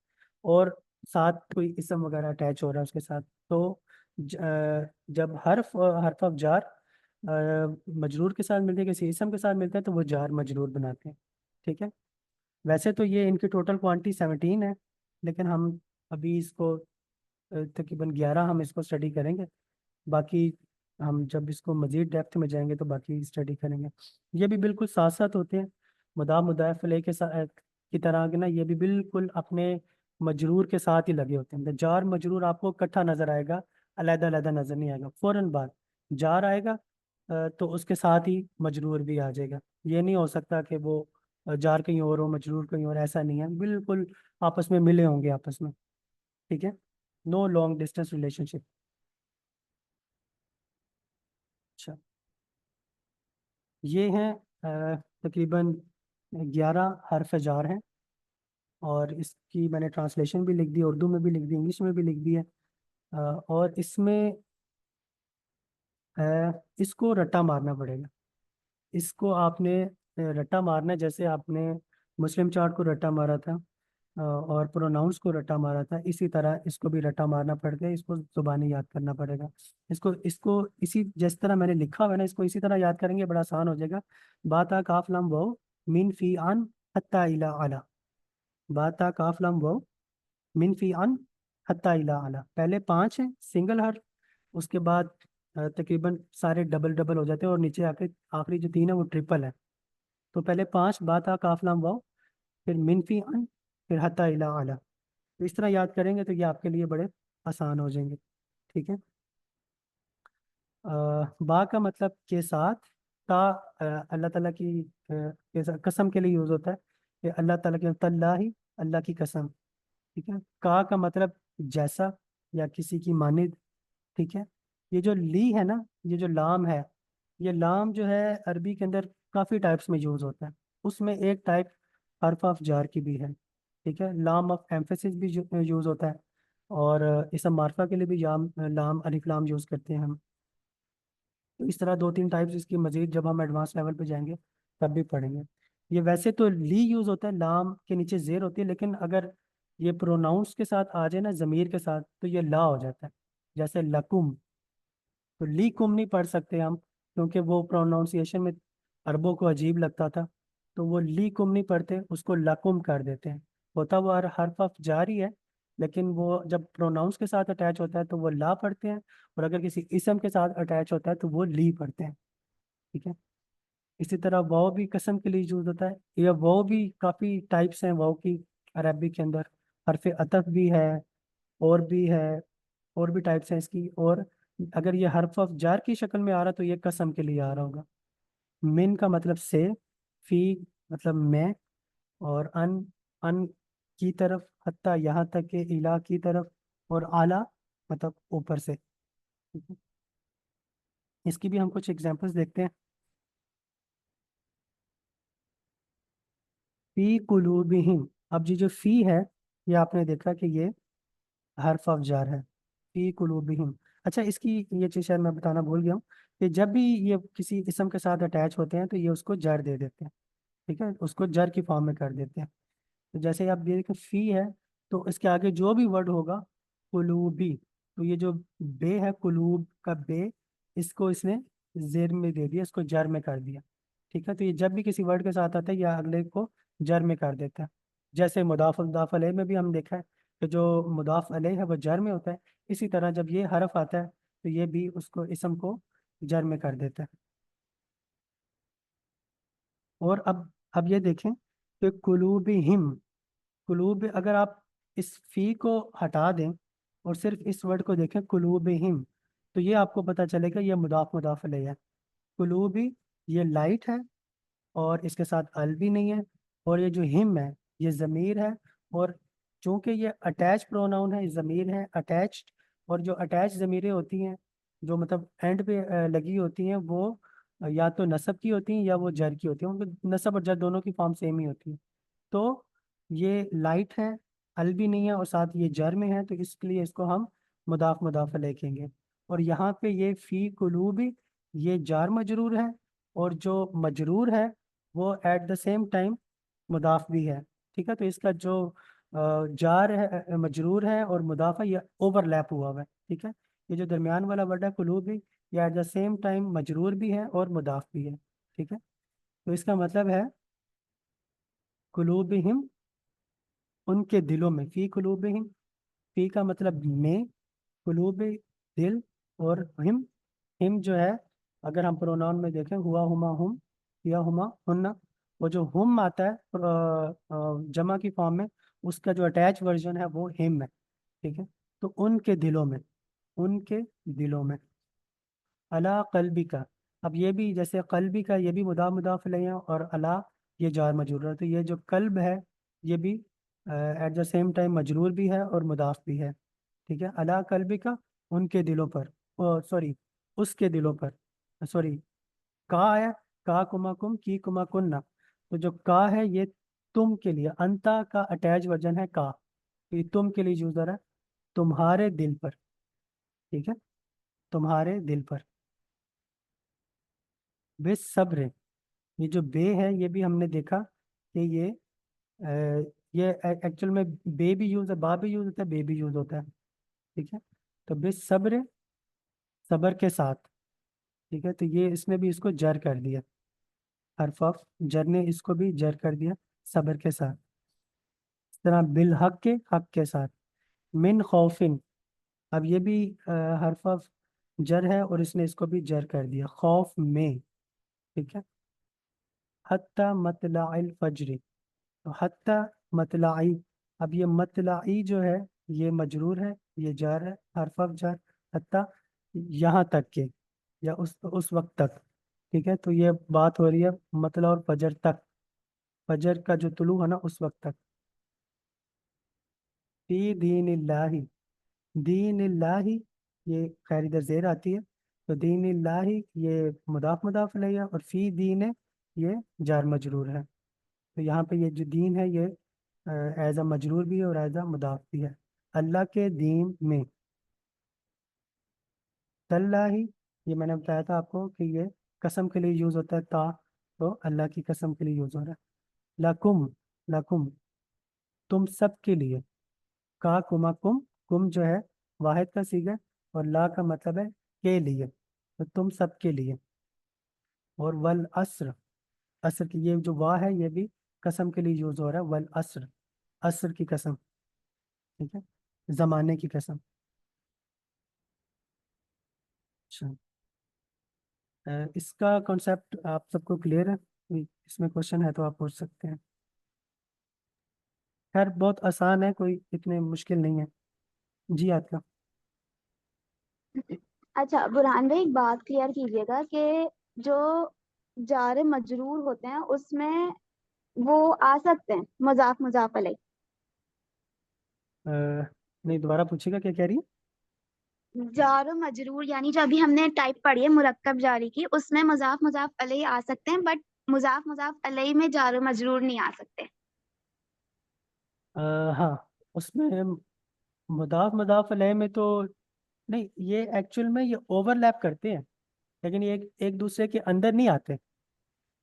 और साथ कोई इसम वगैरह अटैच हो रहा है उसके साथ। तो जब हर्फ ऑफ जार मजरूर के साथ मिलते हैं, किसी इसम के साथ मिलते हैं, तो वो जार मजरूर बनाते हैं। ठीक है, वैसे तो ये इनकी टोटल क्वांटिटी 17 है, लेकिन हम अभी इसको तकरीबन 11 हम इसको स्टडी करेंगे। बाकी हम जब इसको मज़ीद डेप्थ में जाएंगे तो बाकी स्टडी करेंगे। ये भी बिल्कुल साथ साथ होते हैं, मुदाफ अलैह के साथ की तरह के ना, ये भी बिल्कुल अपने मजरूर के साथ ही लगे होते हैं। तो जार मजरूर आपको इकट्ठा नजर आएगा, अलग अलग नजर नहीं आएगा। फौरन बाद जार आएगा तो उसके साथ ही मजरूर भी आ जाएगा। ये नहीं हो सकता कि वो जार कहीं और हो मजरूर कहीं और, ऐसा नहीं है, बिल्कुल आपस में मिले होंगे आपस में। ठीक है, नो लॉन्ग डिस्टेंस रिलेशनशिप। अच्छा, ये हैं तकरीबन 11 हर्फ जार हैं, और इसकी मैंने ट्रांसलेशन भी लिख दी, उर्दू में भी लिख दी, इंग्लिश में भी लिख दी है। और इसमें इसको रट्टा मारना पड़ेगा। इसको आपने रट्टा मारना है, जैसे आपने मुस्लिम चार्ट को रट्टा मारा था और प्रोनाउंस को रट्टा मारा था, इसी तरह इसको भी रट्टा मारना पड़ता है। इसको जुबानी याद करना पड़ेगा। इसको इसको इसी जिस तरह मैंने लिखा हुआ है ना, इसको इसी तरह याद करेंगे, बड़ा आसान हो जाएगा। बाता काफ लम वाओ मिन फी अन हत्ता इला अला। बाता काफ लम वाओ मिन फी अन हत्ता इला अला, पहले 5 हैं सिंगल हर्फ, उसके बाद तकरीबन सारे डबल डबल हो जाते हैं, और नीचे आके आखिरी जो 3 है वो ट्रिपल है। तो पहले 5 बाता काफ लम वाओ, फिर मिन फी अन, फिर हत्ता इला अला। तो इस तरह याद करेंगे तो ये आपके लिए बड़े आसान हो जाएंगे। ठीक है, बा का मतलब के साथ, ता अल्लाह ताला की कसम के लिए यूज होता है, कि अल्लाह ताला की तल्लाही, अल्लाह की कसम। ठीक है, का मतलब जैसा या किसी की मानिद। ठीक है, ये जो ली है ना, ये जो लाम है, ये लाम जो है अरबी के अंदर काफ़ी टाइप्स में यूज होता है। उसमें एक टाइप हर्फ ऑफ जार की भी है। ठीक है, लाम ऑफ एम्फेसिस भी यूज होता है, और इसम मार्फा के लिए भी लाम अलिफ लाम यूज करते हैं हम। तो इस तरह 2-3 टाइप्स इसकी मजीद जब हम एडवांस लेवल पे जाएंगे तब भी पढ़ेंगे। ये वैसे तो ली यूज होता है, लाम के नीचे जेर होती है, लेकिन अगर ये प्रोनाउंस के साथ आ जाए ना, जमीर के साथ, तो ये ला हो जाता है। जैसे लकुम, तो ली कुम नहीं पढ़ सकते हम, क्योंकि वो प्रोनाउंसिएशन में अरबों को अजीब लगता था। तो वो ली कुम नहीं पढ़ते, उसको लकुम कर देते हैं। होता वो हर हर्फ ऑफ जारी है, लेकिन वो जब प्रोनाउंस के साथ अटैच होता है तो वो ला पढ़ते हैं, और अगर किसी इसम के साथ अटैच होता है तो वो ली पढ़ते हैं। ठीक है, इसी तरह वाव भी कसम के लिए यूज होता है। या वाव भी काफ़ी टाइप्स हैं वाव की अरबी के अंदर, हरफ अतफ भी है, और भी है, और भी टाइप्स हैं इसकी। और अगर ये हर्फ ऑफ जार की शक्ल में आ रहा तो ये कसम के लिए आ रहा होगा। मिन का मतलब से, फी मतलब मैं, और अन, अन की तरफ, हत्ता यहाँ तक के, इला की तरफ, और आला मतलब ऊपर से। ठीक है? इसकी भी हम कुछ एग्जांपल्स देखते हैं। फी कुलूबिहिम, अब ये जो फी है, ये आपने देखा कि ये हर्फ ऑफ जार है, फी कुलूबिहिम। अच्छा, इसकी ये चीज़ शायद मैं बताना भूल गया हूँ कि जब भी ये किसी इसम के साथ अटैच होते हैं तो ये उसको जर दे देते हैं। ठीक है, उसको जर की फॉर्म में कर देते हैं। तो जैसे आप ये देखो फी है, तो इसके आगे जो भी वर्ड होगा, कुलूबी, तो ये जो बे है, कुलूब का बे, इसको इसने जेर में दे दिया, इसको जर में कर दिया। ठीक है, तो ये जब भी किसी वर्ड के साथ आता है या अगले को जर में कर देता है। जैसे मुदाफ अलैह में भी हम देखा है कि जो मुदाफ अलैह है वो जर में होता है। इसी तरह जब ये हरफ आता है तो ये भी उसको इसम को जर में कर देता है। और अब ये देखें कि कुलूबिहिम, कुलूब, अगर आप इस फी को हटा दें और सिर्फ इस वर्ड को देखें कुलूबिहिम, तो ये आपको पता चलेगा ये मुदाफ अलैह है। कुलूबी, ये लाइट है और इसके साथ अल भी नहीं है, और ये जो हिम है ये ज़मीर है। और चूंकि ये अटैच प्रोनाउन है, ज़मीर है अटैच्ड, और जो अटैच ज़मीरें होती हैं, जो मतलब एंड पे लगी होती हैं, वो या तो नसब की होती हैं या वो जर की होती हैं। उनको नसब और जर दोनों की फॉर्म सेम ही होती है। तो ये लाइट है, अल भी नहीं है, और साथ ये जर में है, तो इसलिए इसको हम मुदाफ लिखेंगे। और यहाँ पे ये फी कुलूबी, ये जार मजरूर है, और जो मजरूर है वो एट द सेम टाइम मुदाफ भी है। ठीक है, तो इसका जो जार है, मजरूर है और मुदाफ है, ये ओवरलैप हुआ हुआ है। ठीक है, ये जो दरमियान वाला वर्ड है कुलूबी, ये एट द सेम टाइम मजरूर भी है और मुदाफ भी है। ठीक है, तो इसका मतलब है कुलूबिहिम, उनके दिलों में, फी कुलूबिहिम, फी का मतलब में, कुलूब दिल, और हिम जो है, अगर हम प्रोनाउन में देखें, हुआ हुमा हुम, या हुमा हुन्ना, वो जो हुम आता है जमा की फॉर्म में, उसका जो अटैच वर्जन है वो हिम है। ठीक है, तो उनके दिलों में, उनके दिलों में। अला कल्बी का, अब ये भी जैसे कल्बी का, ये भी मुदाफ अलैह है, और अला ये जार मजरूर है, तो ये जो कल्ब है ये भी एट द सेम टाइम मजरूर भी है और मुदाफ भी है। ठीक है, अला कल्बी का, उनके दिलों पर, सॉरी, उसके दिलों पर, सॉरी, का है, का कुमा कुम, की कुमा कुन्ना, तो जो का है ये तुम के लिए, अंता का अटैच वर्जन है का, तो ये तुम के लिए यूज हो रहा है, तुम्हारे दिल पर। ठीक है, तुम्हारे दिल पर। बेसब्र, ये जो बे है ये भी हमने देखा कि ये एक्चुअल में बे भी यूज है, बा भी यूज होता है, बे भी यूज होता है। ठीक है, तो बेसब्र, सबर के साथ। ठीक है, तो ये इसने भी इसको जर कर दिया, हर्फ ऑफ जर ने इसको भी जर कर दिया, सबर के साथ। इस तरह बिल हक के, हक के साथ। मिन खौफिन, अब ये भी हर्फ ऑफ जर है और इसने इसको भी जर कर दिया, खौफ में। ठीक है, हत्ता मतलाइल फज्र, तो हत्ता मतलाई, अब ये मतलाई जो है ये मजरूर है, ये जार है, हर्फ ऑफ जार, हत्ता, यहाँ तक के, या उस वक्त तक। ठीक है, तो ये बात हो रही है मतला और फजर तक, फजर का जो तुलू है ना उस वक्त तक। फी दीनिल्लाहि, दीनिल्लाहि, ये खैर इधर जेर आती है, तो दीनिल्लाहि ये मुदाफ अलैह है, और फी दीन ये जार मजरूर है। तो यहाँ पे ये जो दीन है ये एज अ मजरूर भी है और एज अ मुदाफ भी है। अल्लाह के दीन में, तल्लाही, ये मैंने बताया था आपको कि ये कसम के लिए यूज होता है, ता, तो अल्लाह की कसम के लिए यूज हो रहा है। लकुम, लकुम, तुम सब के लिए, का कुमा कुम, कुम जो है वाहिद का सीगा, और ला का मतलब है के लिए, तो तुम सब के लिए। और वल अस्र, अस्र की ये जो वाह है ये भी कसम के लिए यूज हो रहा है, वल अस्र, अस्र की कसम। ठीक है, जमाने की कसम। अच्छा, इसका कॉन्सेप्ट आप सबको क्लियर है? इसमें क्वेश्चन है तो आप पूछ सकते हैं। खैर बहुत आसान है, कोई इतने मुश्किल नहीं है। जी आपका। अच्छा बुरहान भाई, एक बात क्लियर कीजिएगा कि जो जार मजरूर होते हैं उसमें वो आ सकते हैं मुजाफ मुजाफ अलैह। नहीं, दोबारा पूछेगा, क्या कह रही है? जार और मजरूर यानी जो अभी हमने टाइप पढ़ी है मुरक्कब जारी की, उसमें मुजाफ मुजाफ अलैहि आ सकते हैं, बट मुजाफ मुजाफ अलैहि में जार और मजरूर नहीं आ सकते। हाँ, उसमें मुदाफ मुदाफ अलैह में तो नहीं, ये एक्चुअल में ये ओवरलैप करते हैं, लेकिन ये एक दूसरे के अंदर नहीं आते।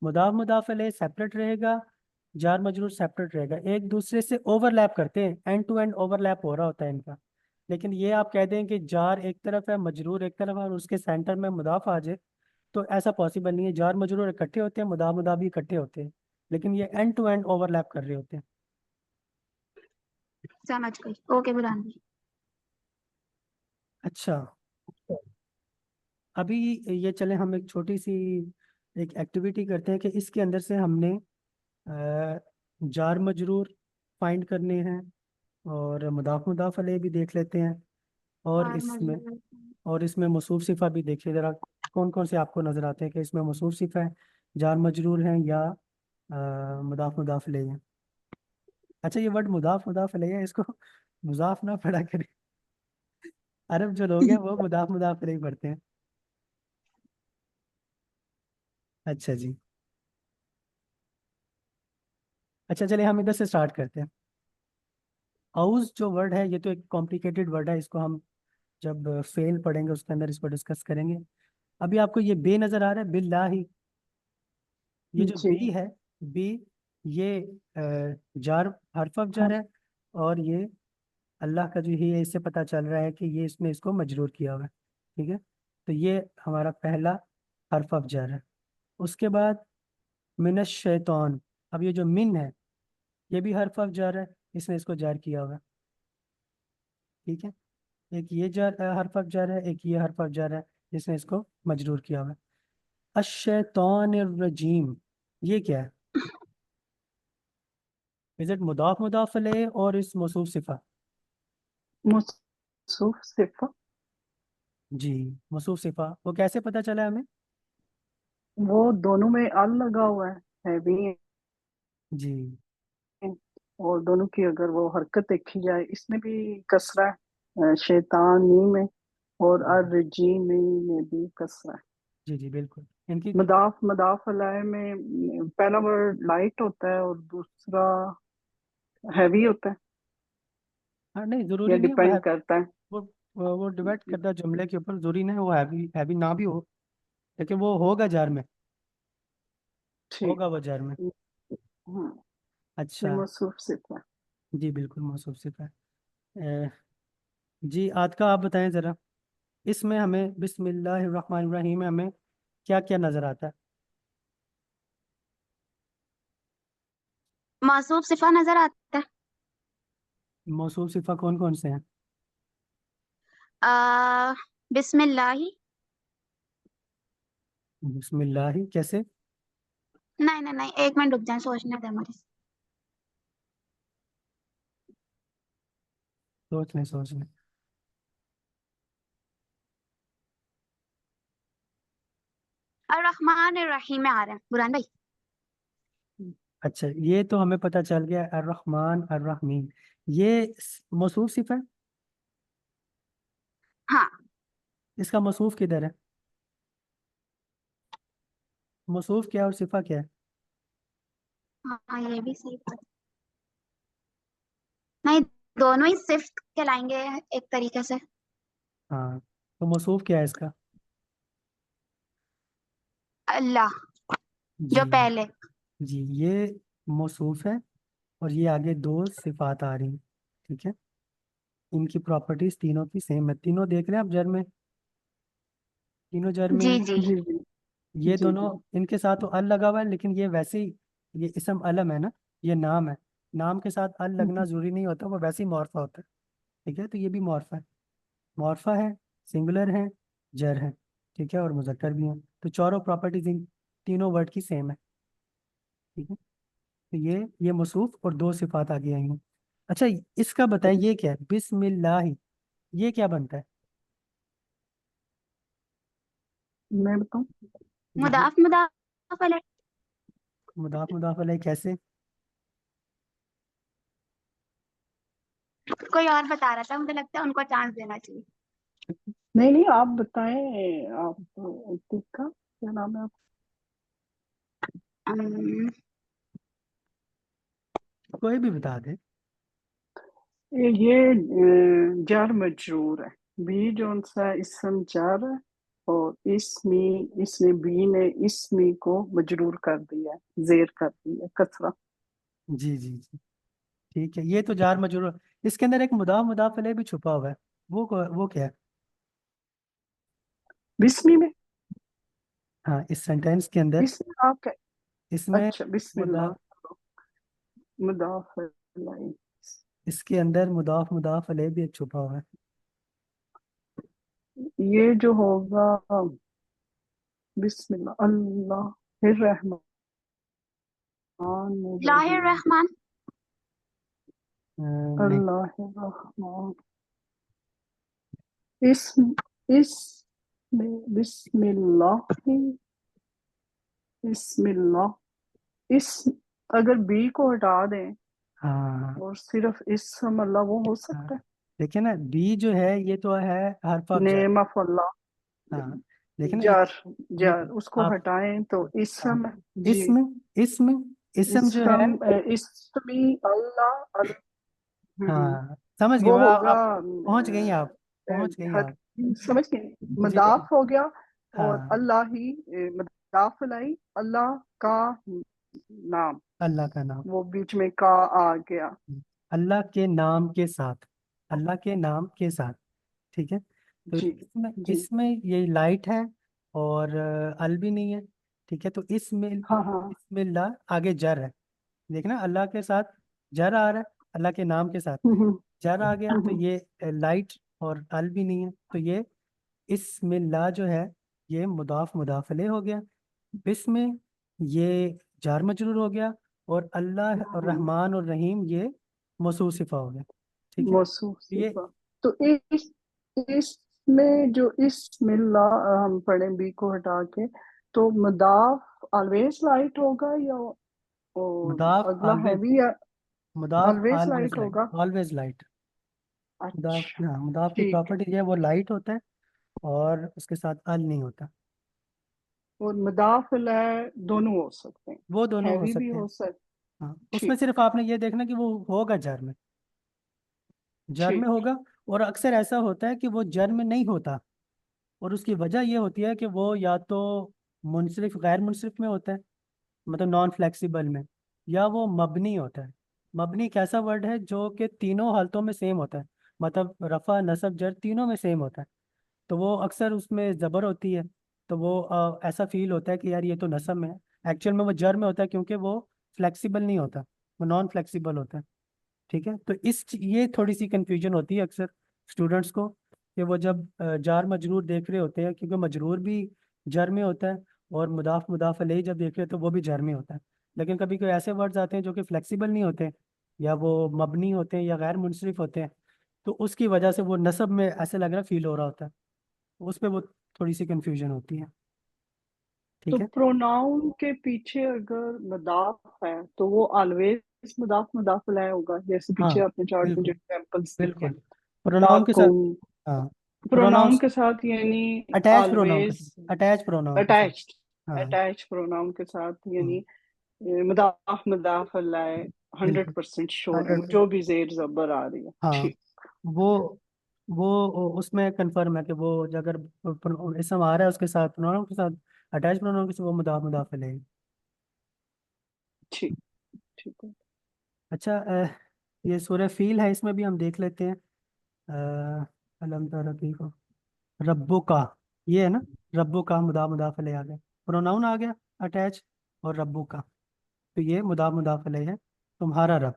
मुदाफ मुदाफ अलैह सेपरेट रहेगा, जार मजरूर सेपरेट रहेगा, एक दूसरे से ओवरलैप करते हैं, एंड टू एंड ओवरलैप हो रहा होता है इनका। लेकिन ये आप कह दें कि जार एक तरफ है, मजरूर एक तरफ है, और उसके सेंटर में मुदाफ आ जाए, तो ऐसा पॉसिबल नहीं है। जार मजरूर इकट्ठे होते हैं, मुदाफ मुदाफ भी इकट्ठे होते हैं, लेकिन ये एंड टू एंड ओवरलैप कर रहे होते हैं। समझ गई, ओके बुरहान भाई। अच्छा, अभी ये चले हम एक छोटी सी एक एक्टिविटी करते हैं कि इसके अंदर से हमने जार मजरूर फाइंड करने हैं, और मुदाफ मुदाफ अलैह भी देख लेते हैं, और जार इसमें मजरूर। मौसूफ सिफा भी देखिए ज़रा, कौन कौन से आपको नज़र आते हैं कि इसमें मौसूफ सिफा है, जार मजरूर हैं, या मुदाफ मुदाफ अलैह है। अच्छा, ये वर्ड मुदाफ मुदाफ अलैह है, इसको मुजाफ ना पढ़ा करें। अरब जो लोग हैं वो मुदाफ मुदाफ अलैह पढ़ते हैं। अच्छा जी। अच्छा, चलिए हम इधर से स्टार्ट करते हैं। औज जो वर्ड है, ये तो एक कॉम्प्लिकेटेड वर्ड है, इसको हम जब फेल पढ़ेंगे उसके अंदर इसको डिस्कस करेंगे। अभी आपको ये बे नजर आ रहा है, बिल्लाही। ये जो जी। बी है, बी, ये जार, हर्फ ऑफ जार हाँ। है, और ये अल्लाह का जो ही है, इससे पता चल रहा है कि ये इसने इसको मजरूर किया हुआ है। ठीक है, तो ये हमारा पहला हर्फ ऑफ जार है। उसके बाद मिनश शैतान। अब ये जो मिन है, ये भी हर्फ ऑफ जार है, इसने इसको जार किया हुआ है। ठीक है, एक ये जार हर्फ ऑफ जार है, एक ये हर्फ ऑफ जार है, जिसने इसको मजरूर किया हुआ है। अश-शैतान रजीम, ये क्या है? इज इट मुदाफ मुदाफ अलैह और इस मौसूफ सिफा? मुसूफ सिफा। जी, मौसूफ सिफा, वो कैसे पता चला हमें? वो दोनों में अल लगा हुआ है भी है, जी और दोनों की अगर वो हरकत देखी जाए, इसमें भी कसरा है, शैतानी में, और अर्रजीमी में भी कसरा है। जी जी, बिल्कुल इनकी। मदाफ मदाफ अलैह में पहला वर्ड लाइट होता है और दूसरा हैवी होता है, हाँ, नहीं या जरूरी नहीं है वो है, डिपेंड करता है। वो वो डिपेंड करता है जुमले के ऊपर, जरूरी नहीं है वो हैवी हैवी ना भी हो, लेकिन वो होगा जार में, ठीक। होगा वो जार में। हाँ, ये अच्छा, मौसूफ सिफा। जी बिल्कुल मौसूफ सिफा है। जी, आज का आप बताएं जरा, इसमें हमें बिस्मिल्लाहिर्रहमानिर्रहीम में हमें क्या क्या नजर आता है? मासूब सिफा नजर आता है। मौसूफ सिफा कौन कौन से हैं? आ, बिस्मिल्लाही। बिस्मिल्लाह कैसे? नहीं नहीं नहीं, एक मिनट रुक जाए, सोचने दे मुझे। सोच लें, सोच लें। और रहमान रहीम में आ रहे हैं बुरहान भाई। अच्छा, ये तो हमें पता चल गया, अर्रहमान अर्रहीम, ये मौसूफ सिफा है। हाँ इसका मौसूफ किधर है? मौसूफ क्या है और सिफा क्या है? हाँ, ये भी सही बात। नहीं, दोनों ही सिर्फ कहलाएंगे एक तरीके से। हाँ, तो मौसूफ क्या है इसका? अल्लाह, जी जो पहले। जी, ये मौसूफ है, और ये आगे दो सिफात आ रही हैं। ठीक है, इनकी प्रॉपर्टीज तीनों की सेम है, तीनों देख रहे हैं आप जर में, तीनों जर में जी हैं। जी। जी जी ये जी दोनों, इनके साथ तो अल लगा हुआ है, लेकिन ये वैसे ही, ये इसम अलम है ना, ये नाम है, नाम के साथ अल लगना जरूरी नहीं होता, वो वैसे ही मॉर्फा होता है। ठीक है, तो ये भी मॉर्फा है, मॉर्फा है, सिंगुलर है, जर है, ठीक है, और मुजक्कर भी है। तो चारों प्रॉपर्टीज इन तीनों वर्ड की सेम है। ठीक है, तो ये मौसूफ और दो सिफात आगे आई हैं। अच्छा, इसका बताएं, ये क्या है बिस्मिल्लाह, ये क्या बनता है? मैं बताऊं। जी जी, मुदाफ मुदाफ अलैह। मुदाफ मुदाफ अलैह कैसे? कोई और बता रहा था, मुझे लगता है उनको चांस देना चाहिए। नहीं नहीं, आप बताएं। आप टीका, क्या नाम है अम्म, कोई भी बता दे। ये जार मजरूर है। बी जोन सा इसम जार है, और इसने बी ने इसमी को मजरूर कर दिया है, जेर कर दिया है, कसरा। जी जी जी, ठीक है, ये तो जार मजरूर। इसके अंदर एक मुदाफ अलैह भी छुपा हुआ है, वो क्या है? बिस्मी में। हाँ, इस सेंटेंस के अंदर, इसमें आप क्या? इसमें अच्छा, बिस्मिल्लाह। मुदाफ मुदाफ अलैह। इसके अंदर मुदाफ अलैह भी एक छुपा हुआ है। ये जो होगा, बिस्मिल्लाह अल्लाह रहमान लाहिर रहीम। रहमान। नहीं। अल्लाह रहमान। इस इस में बिस्मिल्लाह, बिस्मिल्लाह। इस अगर बी को हटा दें हाँ और सिर्फ इसम अल्लाह, वो हो हाँ, सकता है। देखिए ना, बी जो है ये तो है हर्फ ऑफ जर। नेम ऑफ अल्लाह। हाँ, देखिए ना, जार। ये जार उसको आप, हटाएं तो हाँ, इसम। जी। इसम इसम इसम जो है, इसम इसमी अल्लाह हाँ समझ गए, वो होगा। आप पहुंच गई, आप पहुंच गई हर आप। समझ गए। जी, मदाफ हो गया। और हाँ, अल्लाह ही मदाफ लाई अल्लाह का नाम। अल्लाह का नाम, वो बीच में का आ गया। अल्लाह के नाम के साथ, अल्लाह के नाम के साथ, ठीक है। तो जी इसमें जी। इसमें ये लाइट है, और अल भी नहीं है, ठीक है। तो इसमें हाँ हाँ। इसमें ला आगे जर है, देखना अल्लाह के साथ जर आ रहा है, अल्लाह के नाम के साथ हम्म, जर आ गया, तो हम्म, ये लाइट और अल भी नहीं है, तो ये इसमें ला जो है ये मुदाफ अलैह हो गया। बिस्म ये जार मजरूर हो गया, और अल्लाह और हम्म। रहमान और रहीम ये मौसूफ सिफा हो गया, ठीक है। मौसूफ ये सिफा। तो इसमें जो इस्मिल्लाह हम पढ़ें बी को हटा के, तो मदाफ ऑलवेज लाइट होगा, या और मुदाफ अगला ऑलवेज, हैवी, या मुदाफ ऑलवेज ऑलवेज लाइट लाइट, होगा? Always light. मुदाफ, अच्छा। हाँ, मुदाफ की ठीक है। प्रॉपर्टी है वो लाइट होता है, और उसके साथ अल नहीं होता। और मदाफ अलैह दोनों हो सकते हैं, वो दोनों हो हैवी भी सकते हैं। हो सकते। हाँ, उसमें ठीक। सिर्फ आपने ये देखना कि वो होगा जर में, जर में ठीक। होगा। और अक्सर ऐसा होता है कि वो जर में नहीं होता, और उसकी वजह ये होती है कि वो या तो मुनसरिफ गैर मुनसरिफ में होता है, मतलब नॉन फ्लेक्सिबल में, या वो मबनी होता है। मबनी एक ऐसा वर्ड है जो कि तीनों हालतों में सेम होता है, मतलब रफ़ा नसब जर तीनों में सेम होता है। तो वो अक्सर उसमें ज़बर होती है, तो वो ऐसा फील होता है कि यार ये तो नसब में है, एक्चुअल में वो जर में होता है, क्योंकि वो फ्लेक्सिबल नहीं होता, वो नॉन फ्लेक्सिबल होता है, ठीक है। तो ये थोड़ी सी कंफ्यूजन होती है अक्सर स्टूडेंट्स को, कि वो जब जार मजरूर देख रहे होते हैं, क्योंकि मजरूर भी जर में होता है, और मुदाफ अलैह जब देख रहे हैं तो वो भी जर में होता है। लेकिन कभी कोई ऐसे वर्ड्स आते हैं जो कि फ्लेक्सिबल नहीं होते, या वो मबनी होते हैं, या गैर मुनसरिफ होते हैं, तो उसकी वजह से वो नसब में ऐसे लग रहा फील हो रहा होता है, उस पर वो थोड़ी सी कंफ्यूजन होती है, तो ठीक है। प्रोनाउन के पीछे अगर मदाफ है तो वो ऑलवेज मुदाफ अलैह होगा, जैसे हाँ, पीछे आपने चार्ट में जो बिल्कुल एग्जांपल्स दिए बिल्कुल, हैं। प्रोनाउन के साथ, ताकुम। हाँ, प्रोनाउन प्रोनाउंस के साथ यानी अटैच प्रोनाउन के ऑलवेज। साथ, अटैच प्रोनाउन के साथ, अटैच्ड। हाँ। अटैच प्रोनाउन के साथ यानी हम्म, मुदाफ अलैह। हंड्रेड बिल्कुल, परसेंट श्योर है 100। जो भी जेर जबर आ रही है। हाँ, ठीक। वो उसमें कंफर्म है कि वो अगर इसम आ रहा है उसके साथ, प्रोनाउन के साथ, अटैच प्रोनाउन के साथ, वो मुदाफ अलैह है। ठीक। ठीक है। अच्छा, ये सूरह फील है, इसमें भी हम देख लेते हैं। अलम तरा कैफ रब्बु का, ये है ना, रब्बु का मुदाफ अलैह आ गया, प्रोनाउन आ गया अटैच, और रब्बु का, तो ये मुदाफ अलैह है, तुम्हारा रब,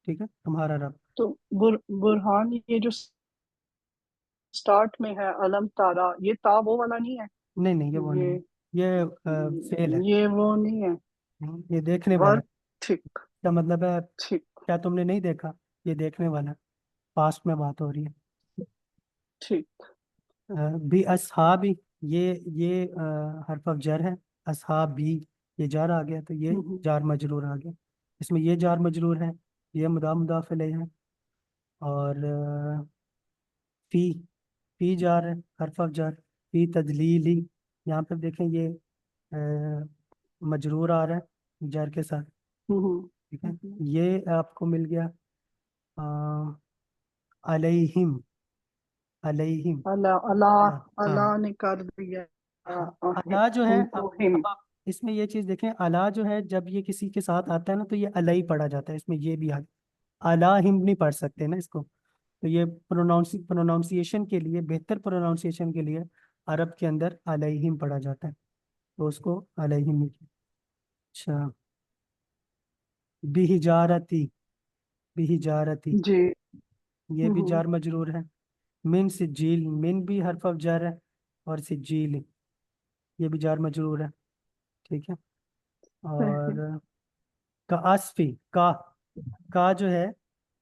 ठीक है, तुम्हारा रब। तो बुरहान, ये जो स्टार्ट में है अलम तारा, ये ता वो वाला नहीं है? नहीं नहीं, ये वो नहीं है, ये ये फेल है। ये वो नहीं है। ये देखने वाला और है। ठीक। क्या मतलब है? ठीक। क्या तुमने नहीं देखा? ये देखने वाला है, पास्ट में बात हो रही है। ठीक। भी असहाबी, ये हर्फ ऑफ जर है, असहाबी, ये जार आ गया, तो ये हम्म, हम्म, जार मजरूर आ गया, इसमें ये जार मजरूर है, ये मुदाफ अलैह है, और फी, फी जार है, हर्फ ऑफ जार, फी तदलीली। यहाँ पे देखें ये अ, मजरूर आ रहा है जार के साथ। हम्म ठीक है, हम्म। ये आपको मिल गया अ, अलैहिम, अलैहिम। अल्लाह अल्लाह अला, हाँ अल्लाह ने कर दिया हाँ। अला जो है, उनको हिम। अब आप इसमें ये चीज देखें, अला जो है जब ये किसी के साथ आता है ना तो ये अला ही पढ़ा जाता है, इसमें ये भी आ, अला हिम नहीं पढ़ सकते ना इसको। तो ये प्रोनाउंसिएशन के लिए, बेहतर प्रोनाउंसिएशन के लिए अरब के अंदर अलैहिम पढ़ा जाता है, तो उसको अलैहिम ही। अच्छा, बिहिजारती, बिहिजारती, जी। ये भी हम्म। जार मजरूर है। मिन सिज्जील, मिन भी हर्फ ऑफ जार है, और सिज्जील ये भी जार मजरूर है। ठीक है। सही। और का आसफी, का जो है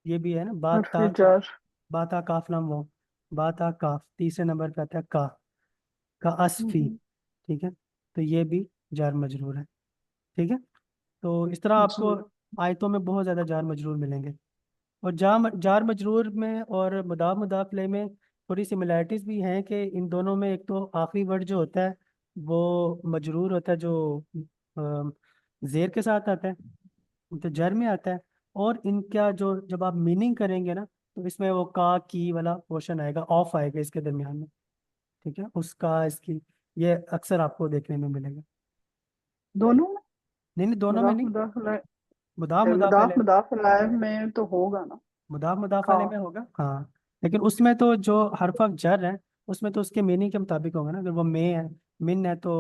ये भी है ना, हर्फ जार। बाता काफ लाम वाव, बाता काफ तीसरे नंबर पे आता है का असफी। हम्म। ठीक है, तो ये भी जार मजरूर है। ठीक है, तो इस तरह आपको जी। आयतों में बहुत ज़्यादा जार मजरूर मिलेंगे। और जार मजरूर में और मुदाफ मुदाफ इलैह में थोड़ी सिमिलैरिटीज भी हैं कि इन दोनों में एक तो आखिरी वर्ड जो होता है वो मजरूर होता है, जो जेर के साथ आता है, तो जर में आता है। और इनका जो जब आप मीनिंग करेंगे ना तो इसमें वो का की वाला पोर्शन आएगा, ऑफ आएगा इसके दरमियान में। ठीक है, उसका इसकी, ये अक्सर आपको देखने में मिलेगा। दोनों में। नहीं नहीं, दोनों में मुदाफ नहीं। मुदाफ मुदाफ मुदाफ मुदाफ इलैह, मुदाफ इलैह में तो होगा ना। मुदाफ मुदाफ का। इलैह में होगा हाँ। लेकिन उसमें तो जो हर्फ ऑफ जर है उसमें तो उसके मीनिंग के मुताबिक होगा ना। अगर वो मे है, मिन है, तो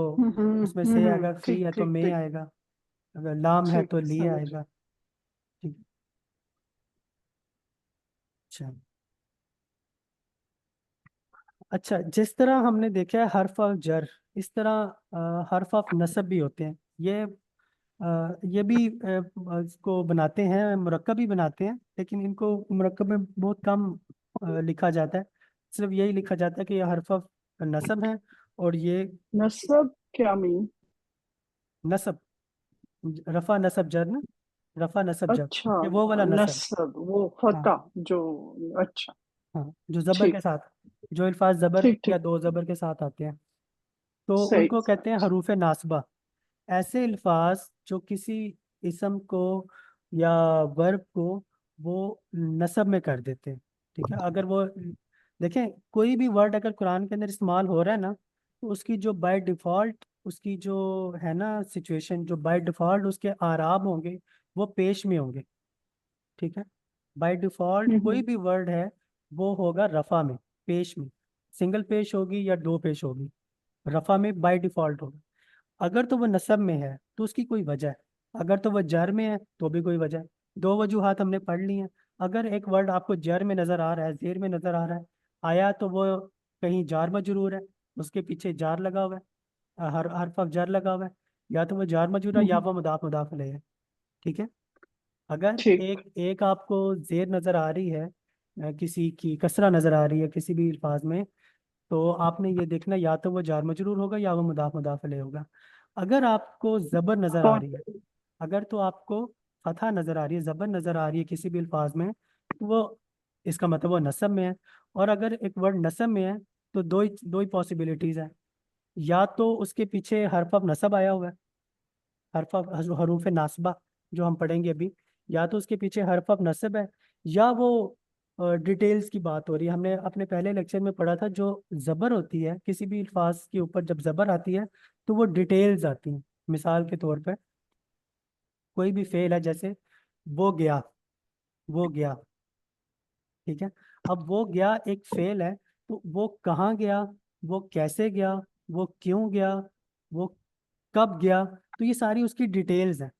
उसमें से अगर फी ठीक है तो ठीक मे ठीक। आएगा, अगर लाम है ठीक तो ली समझ। आएगा। ठीक। अच्छा, अच्छा, जिस तरह हमने देखा है हर्फ ऑफ जर, इस तरह हर्फ ऑफ नसब भी होते हैं। ये भी इसको बनाते हैं, मुरक्कब भी बनाते हैं, लेकिन इनको मुरक्कब में बहुत कम लिखा जाता है। सिर्फ यही लिखा जाता है कि ये हर्फ ऑफ नसब है, और ये नसब क्या मीन। नसब, रफा नसब जर ना, रफा नसब जर, अच्छा। ये वो वाला नसब। नसब वो हाँ फता जो। अच्छा। हाँ, जो जबर के ठीक साथ, जो अल्फाज जबर ठीक या ठीक। दो जबर के साथ आते हैं, तो सही उनको कहते हैं सही। हरूफ नासबा। ऐसे अल्फाज जो किसी इसम को या वर्ब को वो नसब में कर देते हैं। ठीक है, अगर वो देखें, कोई भी वर्ड अगर कुरान के अंदर इस्तेमाल हो रहा है ना तो उसकी जो बाय डिफॉल्ट, उसकी जो है ना सिचुएशन, जो बाय डिफॉल्ट उसके आराब होंगे वो पेश में होंगे। ठीक है, बाय डिफॉल्ट कोई हम्म। भी वर्ड है वो होगा रफा में, पेश में, सिंगल पेश होगी या दो पेश होगी, रफा में बाय डिफॉल्ट होगा। अगर तो वो नसब में है तो उसकी कोई वजह है, अगर तो वो जर में है तो भी कोई वजह है। दो वजूहात हमने पढ़ ली हैं। अगर एक वर्ड आपको जर में नजर आ रहा है, जेर में नजर आ रहा है, आया तो वो कहीं जार मजरूर है, उसके पीछे जार लगा हुआ है, हर हर्फ ऑफ जर लगा हुआ है, या तो वो जार मजरूर है या हम्म। वो मुदाफ मुदाफ अलैह है। ठीक है, अगर ठीक। एक एक आपको जेर नजर आ रही है, किसी की कसरा नजर आ रही है किसी भी अल्फाज में, तो आपने ये देखना या तो वो जार मजरूर होगा या वो मुदाफ मुदाफ अलैह होगा। अगर आपको जबर नजर आ कौन। रही है, अगर तो आपको फतह नजर आ रही है, जबर नजर आ रही है किसी भी अल्फाज में, तो वो इसका मतलब वो नसब में है। और अगर एक वर्ड नसब में है तो दो ही पॉसिबिलिटीज है, या तो उसके पीछे हर्फ ऑफ नसब आया हुआ है, हर्फ ऑफ हरूफ नासबा जो हम पढ़ेंगे अभी, या तो उसके पीछे हर्फ ऑफ नसब है, या वो डिटेल्स की बात हो रही है। हमने अपने पहले लेक्चर में पढ़ा था, जो जबर होती है किसी भी अल्फाज के ऊपर, जब जबर आती है तो वो डिटेल्स आती हैं। मिसाल के तौर पर कोई भी फेल है, जैसे वो गया, वो गया। ठीक है, अब वो गया एक फेल है, तो वो कहाँ गया, वो कैसे गया, वो क्यों गया, वो कब गया, तो ये सारी उसकी डिटेल्स हैं।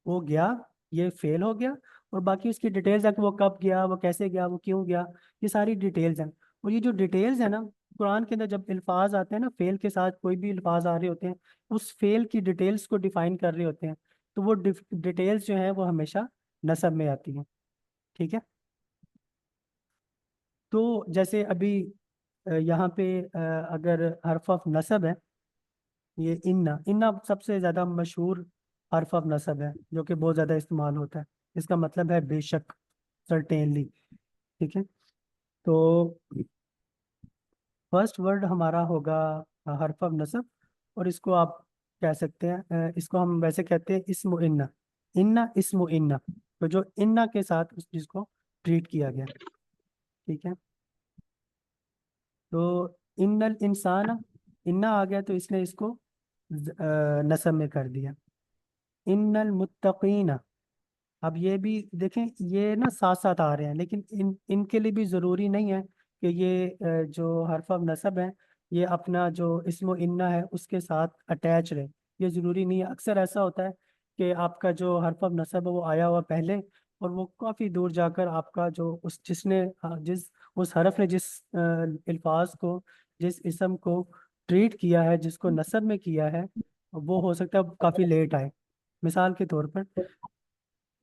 वो गया, ये फेल हो गया, और बाकी उसकी डिटेल्स है कि वो कब गया, वो कैसे गया, वो क्यों गया, ये सारी डिटेल्स हैं। और ये जो डिटेल्स है ना, कुरान के अंदर जब अल्फाज आते हैं ना, फेल के साथ कोई भी अल्फाज आ रहे होते हैं, उस फेल की डिटेल्स को डिफाइन कर रहे होते हैं, तो वो डिटेल्स जो हैं वो हमेशा नसब में आती हैं। ठीक है, तो जैसे अभी यहाँ पे अगर हर्फ ऑफ नसब है, ये इन्ना, इन्ना सबसे ज़्यादा मशहूर हर्फ ऑफ नसब है जो कि बहुत ज़्यादा इस्तेमाल होता है। इसका मतलब है बेशक, सर्टेनली। ठीक है, तो फर्स्ट वर्ड हमारा होगा हर्फ ऑफ नसब, और इसको आप कह सकते हैं, इसको हम वैसे कहते हैं इस्मु इन्ना। इन्ना इस्मु इन्ना, तो जो इन्ना के साथ उस चीज को ट्रीट किया गया। ठीक है, तो इन्नल इंसान, इन्ना आ गया तो इसने इसको नसब में कर दिया। इन्नल मुत्तकीना, अब ये भी देखें, ये ना साथ साथ आ रहे हैं, लेकिन इनके लिए भी ज़रूरी नहीं है कि ये जो हर्फ ऑफ नसब है ये अपना जो इस्मो इन्ना है उसके साथ अटैच रहे। ये ज़रूरी नहीं है। अक्सर ऐसा होता है कि आपका जो हर्फ ऑफ नसब है वो आया हुआ पहले, और वो काफ़ी दूर जाकर आपका जो उस जिसने जिस उस हरफ ने जिस अल्फाज को, जिस इसम को ट्रीट किया है, जिसको नसब में किया है, वो हो सकता है काफ़ी लेट आए। मिसाल के तौर पर,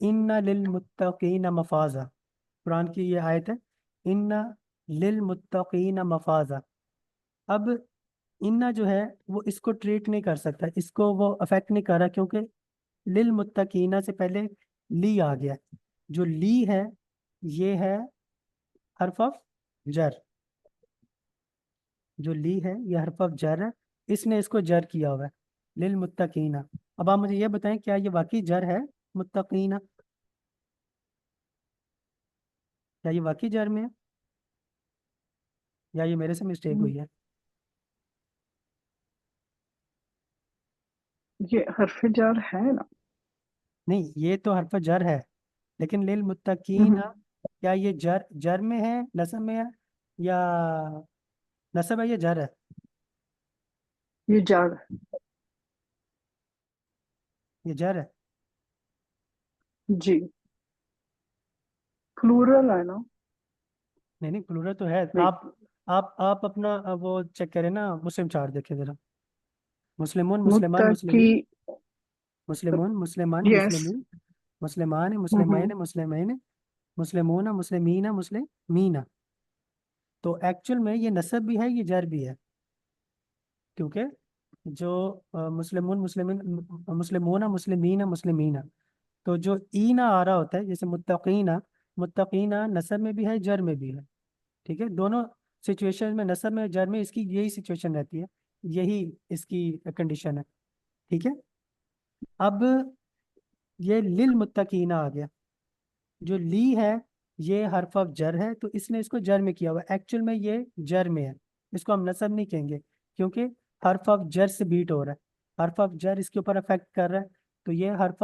इन्ना लिल मुत्तकीन मफाजा, कुरान की ये आयत है, इन्ना लिल मुत्तकीन मफाजा। अब इन्ना जो है वो इसको ट्रीट नहीं कर सकता, इसको वो अफेक्ट नहीं कर रहा, क्योंकि लिल मुत्तकीना से पहले ली आ गया। जो ली है ये है हर्फ ऑफ जर, जो ली है ये हर्फ ऑफ जर है, इसने इसको जर किया हुआ है, लिल मुत्तकीना। अब आप मुझे ये बताएं, क्या ये वाकई जर है मुत्तकीना? क्या ये वाकई जर में है, या ये मेरे से मिस्टेक हुई है? ये हर्फ जार है ना। नहीं, ये तो हर्फ जर है, लेकिन लिल हम्म, मुत्तकीना, क्या ये जर जर में है, नसब में है, या नसब है या जर है? ये जार ये जर है। जी, प्लूरल है ना। नहीं नहीं, प्लूरल तो है। नहीं, आप अपना वो चेक करें ना, मुस्लिम चार्ट देखें जरा। मुस्लिमून मुस्लिमान मुत्तकी, मुस्लिमीन, मुस्लिमून मुस्लिमान यस। मुस्लिमीन, मुस्लिमान हम्म, मुस्लिमैन मुस्लिमैन, मुस्लिमून मुस्लिमीना मुस्लिमीना। तो एक्चुअल में ये नसब भी है, ये जर भी है, क्योंकि जो मुस्लिमून मुस्लिमीन, मुस्लिमूना मुस्लिमीना मुस्लिमीना, तो जो ईना आ रहा होता है, जैसे मुत्तकीना, मुत्तकीना नसब में भी है जर में भी है। ठीक है, दोनों सिचुएशन में, नसब में जर में इसकी यही सिचुएशन रहती है, यही इसकी कंडीशन है। ठीक है, अब ये लिल मुत्तकीना आ गया। जो ली है ये हर्फ ऑफ जर है, तो इसने इसको जर में किया हुआ, एक्चुअल में ये जर में है, इसको हम नसब नहीं कहेंगे, क्योंकि हर्फ ऑफ जर से बीट हो रहा है, हर्फ ऑफ जर इसके ऊपर अफेक्ट कर रहा है। तो ये हर्फ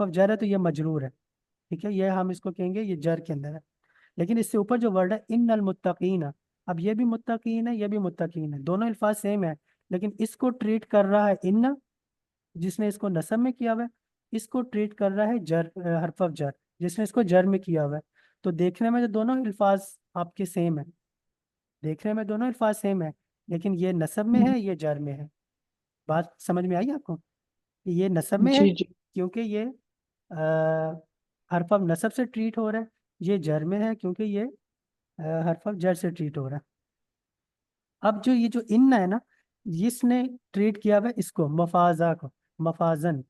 ऑफ जर है, तो ये मजरूर है। ठीक है, ये हम इसको कहेंगे ये जर के अंदर है। लेकिन इससे ऊपर जो वर्ड है इन्नल मुत्तकीन, अब ये भी मुत्तकीन है, ये भी मुत्तकीन है, दोनों अल्फाज सेम है, लेकिन इसको ट्रीट कर रहा है इन्ना, जिसने इसको नसब में किया हुआ है, इसको ट्रीट कर रहा है जर, हर्फ ऑफ जर, जिसने इसको जर में किया हुआ है। तो देखने में तो दोनों अल्फाज आपके सेम है, देखने में दोनों अल्फाज सेम है, लेकिन ये नसब में है, ये जर में है। बात समझ में आई आपको कि ये नसब में है जी जी क्योंकि ये हर्फ ऑफ नसब से ट्रीट हो रहा है, ये जर में है क्योंकि ये हर्फ ऑफ जर से ट्रीट हो रहा है। अब जो ये जो इन है ना, इसने ट्रीट किया हुआ है इसको, मफाजा को, मफाजन,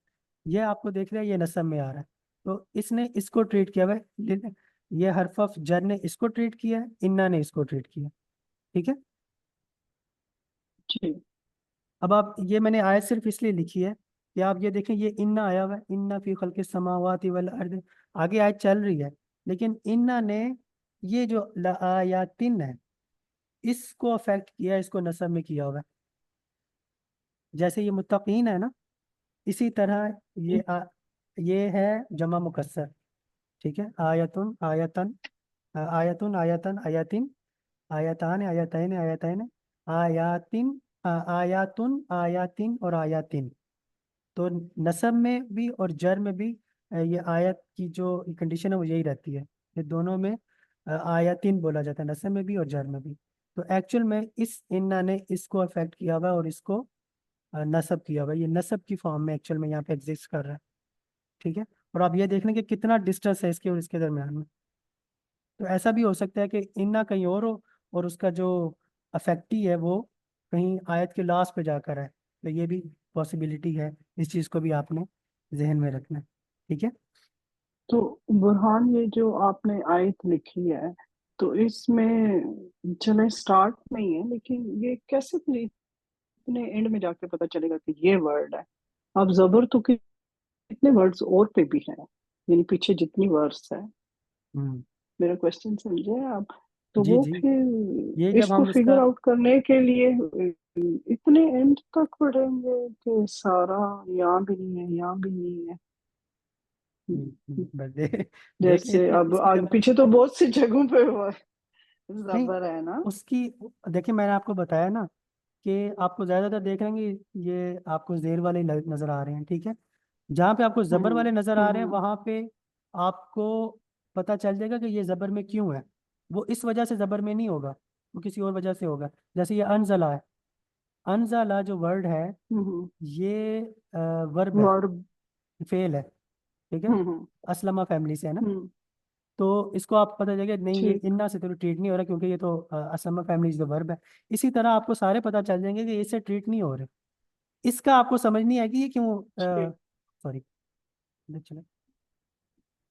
ये आपको देख रहे हैं ये नसब में आ रहा है, तो इसने इसको ट्रीट किया हुआ है, ये हर्फ ऑफ जर ने इसको ट्रीट किया है, इन्ना ने इसको ट्रीट किया। ठीक है, जी अब आप ये मैंने आयत सिर्फ इसलिए लिखी है कि आप ये देखें, ये इन्ना आया हुआ है, इन्ना फी खल्क़ि समावाति वल अर्द, आगे आयत चल रही है, लेकिन इन्ना ने ये जो लायातिन है इसको अफेक्ट किया, इसको नसब में किया हुआ है। जैसे ये मुत्तकीन है ना, इसी तरह ये है जमा मुकस्सर। ठीक है, आयतुन आयतन, आयतुन आयतन आयतिन, आयतान आयतैन आयतैन, आयातिन, आयातुन आयातिन और आयातिन। तो नसब में भी और जर में भी ये आयत की जो कंडीशन है वो यही रहती है, ये दोनों में आयातिन बोला जाता है, नसब में भी और जर में भी। तो एक्चुअल में इस इन्ना ने इसको अफेक्ट किया हुआ है और इसको नसब किया हुआ है, ये नसब की फॉर्म में एक्चुअल में यहाँ पे एग्जिस्ट कर रहा है। ठीक है, और आप ये देख लें कि कितना डिस्टेंस है इसके और इसके दरम्यान में। तो ऐसा भी हो सकता है कि इन्ना कहीं और हो, और उसका जो अफेक्टी है वो कहीं आयत के लास्ट पे जाकर है। तो ये भी पॉसिबिलिटी है, इस चीज़ को भी आपने जहन में रखना है। ठीक है, तो बुरहान, ये जो आपने आयत लिखी है, तो इसमें चले स्टार्ट में ही है, लेकिन ये कैसे फिर इतने एंड में जाके पता चलेगा कि ये वर्ड है? अब जबर तो कितने वर्ड्स और पे भी है, यानी पीछे जितनी वर्ड्स है। हम्म। मेरा क्वेश्चन समझे आप? तो जी वो जी। ये फिर जब इसको हम फिगर इसका आउट करने के लिए इतने एंड तक पढ़ेंगे कि सारा यहाँ भी नहीं है, यहाँ भी नहीं है। बस देखिए जैसे इसकी अब इसकी आगे जब पीछे तो बहुत सी जगहों पे हुआ नहीं जबर है ना। उसकी देखिए मैंने आपको बताया ना कि आपको ज्यादातर देख रहे हैं कि ये आपको जेर वाले नजर आ रहे हैं, ठीक है। जहाँ पे आपको जबर हम्म वाले नजर आ रहे हैं हम्म वहां पे आपको पता चल जाएगा कि ये जबर में क्यों है। वो इस वजह से जबर में नहीं होगा, वो किसी और वजह से होगा। जैसे ये अनजला है, अनजला जो वर्ड है हम्म ये वर्ब है, वर्ब। फेल है, ठीक है। हम्म असलमा फैमिली से है ना। हम्म तो इसको आप पता चलेगा नहीं ये ठीक। इन्ना से तो ट्रीट नहीं हो रहा, क्योंकि ये तो असलमा फैमिली जो वर्ब है। इसी तरह आपको सारे पता चल जाएंगे कि इससे ट्रीट नहीं हो रहे। इसका आपको समझ नहीं आएगी ये क्यों, ठीक। सॉरी, चलो,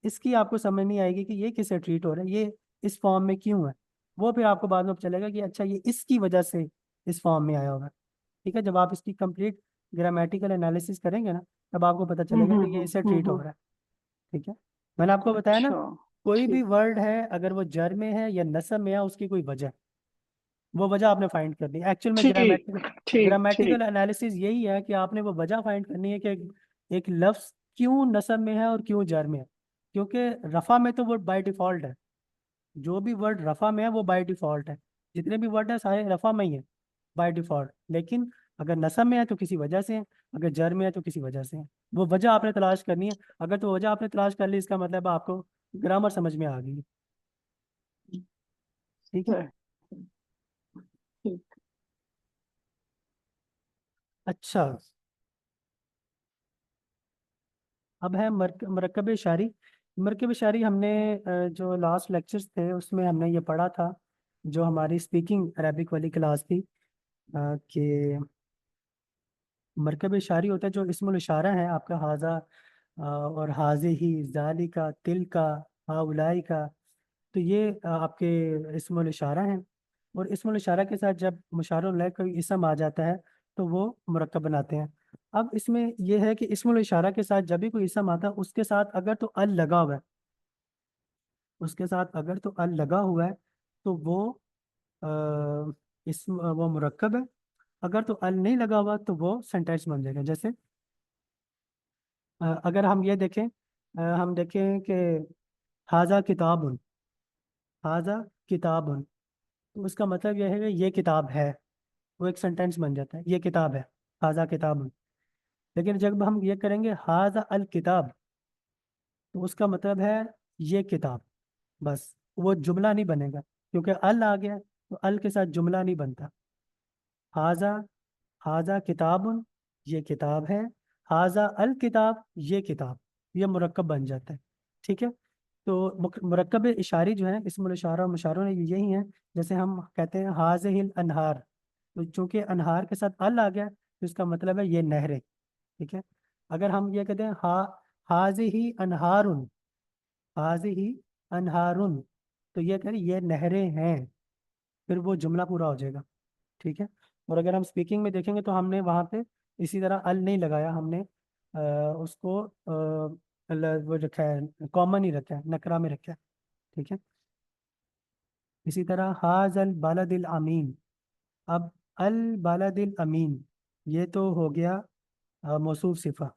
इसकी आपको समझ नहीं आएगी कि ये किससे ट्रीट हो रहा है, ये इस फॉर्म में क्यों है। वो फिर आपको बाद में पता चलेगा कि अच्छा ये इसकी वजह से इस फॉर्म में आया होगा, ठीक है। जब आप इसकी कंप्लीट ग्रामेटिकल एनालिसिस करेंगे ना, तब आपको पता चलेगा कि ये इससे ट्रीट हो रहा है, ठीक है। मैंने आपको बताया ना, अच्छा। कोई भी ठीक वर्ड है अगर वो जर में है या नसब में है, उसकी कोई वजह, वो वजह आपने फाइंड करनी है। एक्चुअल में ठीक ठीक ग्रामेटिकल ठीक। एनालिसिस यही है कि आपने वो वजह फाइंड करनी है कि एक लफ्ज क्यों नसब में है और क्यों जर में है। क्योंकि रफा में तो वो बाय डिफॉल्ट है, जो भी वर्ड रफा में है वो बाय डिफॉल्ट है। जितने भी वर्ड है सारे रफा में ही है बाय डिफॉल्ट। लेकिन अगर नसब में है तो किसी वजह से है, अगर जर में है तो किसी वजह से है। वो वजह आपने तलाश करनी है। अगर तो वजह आपने तलाश कर ली, इसका मतलब आपको ग्रामर समझ में आ गई, ठीक है। है, ठीक। अच्छा, अब है मरकब शायरी। मरकब शायरी हमने जो लास्ट लेक्चर्स थे उसमें हमने ये पढ़ा था, जो हमारी स्पीकिंग अरबिक वाली क्लास थी, कि मरकब शायरी होता है जो इस्मुल इशारा है आपका, हाजा और हाजे ही, जाली का, तिल का, हाउलाई का। तो ये आपके इस्मुल इशारा हैं। और इस्मुल इशारा के साथ जब मुशारुल लह कोई इसम आ जाता है तो वो मुरक्कब बनाते हैं। अब इसमें यह है कि इस्मुल इशारा के साथ जब भी कोई इसम आता है उसके साथ अगर तो अल लगा हुआ है, उसके साथ अगर तो अल लगा हुआ है तो वो इसम वो मुरक्कब है। अगर तो अल नहीं लगा हुआ तो वो सेंटेंस बन जाएगा। जैसे अगर हम ये देखें, हम देखें कि हाजा किताबुन, हाजा किताबुन, तो उसका मतलब यह है कि ये किताब है। वो एक सेंटेंस बन जाता है, ये किताब है, हाजा किताबुन। लेकिन जब हम ये करेंगे हाजा अल किताब, तो उसका मतलब है ये किताब, बस। वो जुमला नहीं बनेगा, क्योंकि अल आ गया तो अल के साथ जुमला नहीं बनता। हाजा, हाजा किताबुन, ये किताब है। हाजा अल किताब, ये किताब, ये मुरक्कब बन जाता है, ठीक है। तो मुरक्कब इशारी जो है, इसमुल इशारा और मुशारों ने यही है। जैसे हम कहते हैं हाजिहिल अनहार, तो चूंकि अनहार के साथ अल आ गया तो इसका मतलब है ये नहरें, ठीक है। अगर हम ये कहते हैं हाजिही अनहारुन, हाजिही अनहारुन, तो ये कह रही ये नहरें हैं, फिर वो जुमला पूरा हो जाएगा, ठीक है। और अगर हम स्पीकिंग में देखेंगे तो हमने वहाँ पे इसी तरह अल नहीं लगाया, हमने उसको वो रखा है, कॉमन ही रखा है, नकरा में रखा है, ठीक है। इसी तरह हाज अल बालदिल अमीन। अब अल बालदिल अमीन, ये तो हो गया मौसूफ सिफा,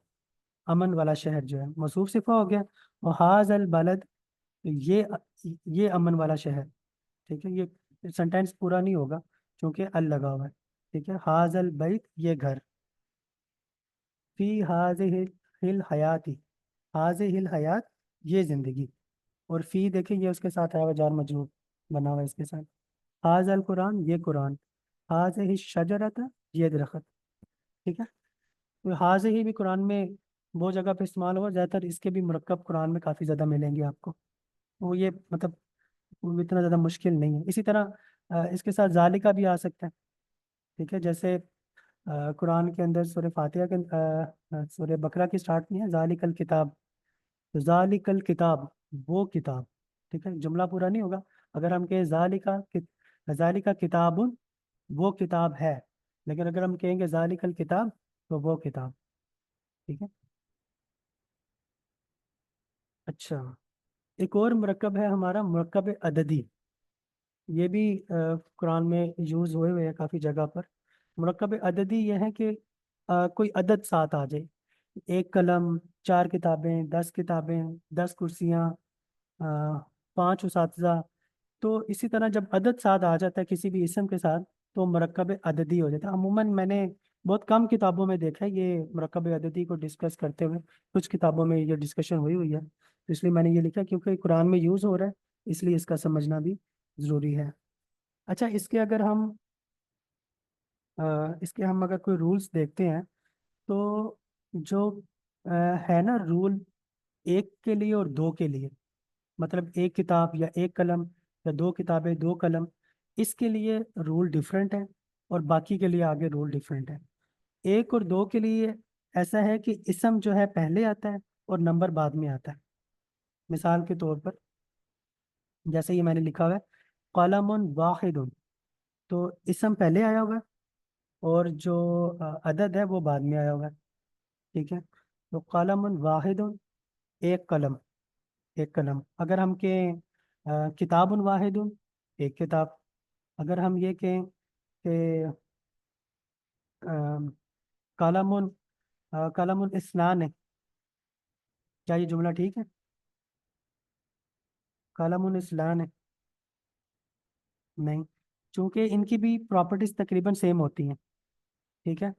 अमन वाला शहर जो है मौसूफ सिफा हो गया। और हाज अल बालद, ये ये अमन वाला शहर, ठीक है। ये सेंटेंस पूरा नहीं होगा क्योंकि अल लगा हुआ है, ठीक है। हाज अल बैत, ये घर। फी हाजिहिल हयाती, हाजिहिल हयात, ये जिंदगी। और फी देखिए ये उसके साथ आया हुआ जार मजरूर बना हुआ है इसके साथ। हाजल कुरान, ये कुरान। हाजिहि शजरत, ये दरख्त, ठीक है। तो हाजिहि भी कुरान में बहुत जगह पे इस्तेमाल हुआ, ज़्यादातर इसके भी मुरक्कब कुरान में काफ़ी ज़्यादा मिलेंगे आपको। वो ये मतलब वो इतना ज़्यादा मुश्किल नहीं है। इसी तरह इसके साथ जालिका भी आ सकता है, ठीक है। जैसे कुरान के अंदर सूरह फातिहा के सूरह बकरा की स्टार्ट में है जालिकल किताब, तो जालिकल किताब, वो किताब, ठीक है, जुमला पूरा नहीं होगा। अगर हम कहें जालिका किताबुन, वो किताब है, लेकिन अगर हम कहेंगे जालिकल किताब, तो वो किताब, ठीक है। अच्छा, एक और मुरक्कब है हमारा, मुरक्कब अददी। ये भी कुरान में यूज़ हुए हुए हैं काफ़ी जगह पर। मुरक्कब अददी ये है कि कोई अदद साथ आ जाए, एक कलम, चार किताबें, 10 किताबें, 10 कुर्सियाँ, 5 उसातिज़ा। तो इसी तरह जब अदद साथ आ जाता है किसी भी इसम के साथ, तो मुरक्कब अददी हो जाता है। अमूमन मैंने बहुत कम किताबों में देखा है ये मुरक्कब अददी को डिस्कस करते हुए। कुछ किताबों में ये डिस्कशन हुई हुई है, तो इसलिए मैंने ये लिखा, क्योंकि कुरान में यूज़ हो रहा है, इसलिए इसका समझना भी ज़रूरी है। अच्छा, इसके हम अगर कोई रूल्स देखते हैं, तो जो अ, है ना रूल, एक के लिए और दो के लिए, मतलब एक किताब या एक कलम, या 2 किताबें 2 कलम, इसके लिए रूल डिफरेंट है, और बाकी के लिए आगे रूल डिफरेंट है। एक और दो के लिए ऐसा है कि इसम जो है पहले आता है और नंबर बाद में आता है। मिसाल के तौर पर, जैसे ये मैंने लिखा हुआ है कलमुन वाहिदुन, तो इसम पहले आया होगा, और जो अदद है वो बाद में आया होगा, ठीक है। तो कलमुन वाहिदुन, एक कलम, एक कलम। अगर हम कहें किताबुन वाहिदुन, एक किताब। अगर हम ये कहें कि कलमुन कलमुन इस्नान है, क्या ये जुमला ठीक है? कलमुन इस्लान है, नहीं, चूंकि इनकी भी प्रॉपर्टीज तकरीबन सेम होती हैं, ठीक है।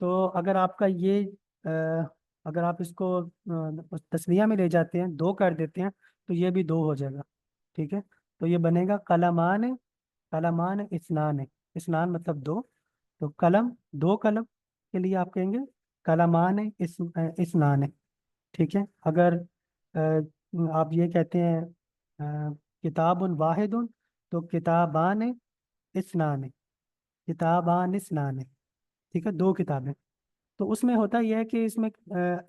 तो अगर आपका ये अ, अगर आप इसको तस्निया में ले जाते हैं, दो कर देते हैं, तो ये भी दो हो जाएगा, ठीक है। तो ये बनेगा कलमान, कलमान इस्नान है, इस्नान मतलब दो। तो कलम, 2 कलम के लिए आप कहेंगे कलमान इस्नान है, ठीक है। अगर आप ये कहते हैं किताबुन वाहिदुन, तो किताबान इस्नान है, किताबान इस्नान है, ठीक है, 2 किताबें। तो उसमें होता यह है कि इसमें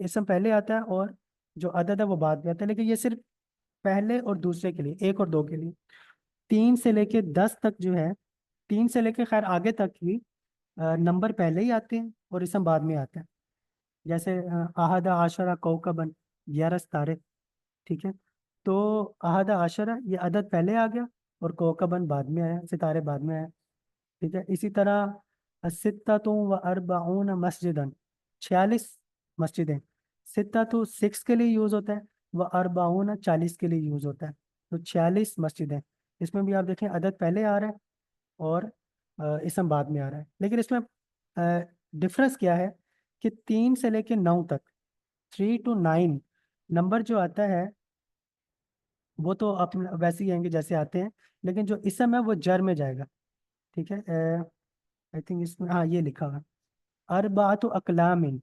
इसम पहले आता है और जो अदद है वो बाद में आता है, लेकिन ये सिर्फ पहले और दूसरे के लिए, एक और दो के लिए। 3 से लेके 10 तक जो है, 3 से लेके खैर आगे तक भी नंबर पहले ही आते हैं और इसम बाद में आता है। जैसे अहदा आशरा कौकबन, 11 सितारे, ठीक है। तो अहदा आशरा ये अदद पहले आ गया, और कौकबन बाद में आया, सितारे बाद में आया, ठीक है। इसी तरह सित्ततु व अर्बाउन मस्जिदन, 46 मस्जिदें। सित्ततु 6 के लिए यूज होता है, व अर्बाउन 40 के लिए यूज होता है। तो 46 मस्जिदें, इसमें भी आप देखें अदद पहले आ रहा है और इसम बाद में आ रहा है। लेकिन इसमें डिफरेंस क्या है कि 3 से लेके 9 तक, 3 to 9 नंबर जो आता है, वो तो आप वैसे ही आएंगे जैसे आते हैं, लेकिन जो इसम है वो जर में जाएगा, ठीक है। आई थिंक इसमें हाँ ये लिखा हुआ है अरबातु अकलामिन।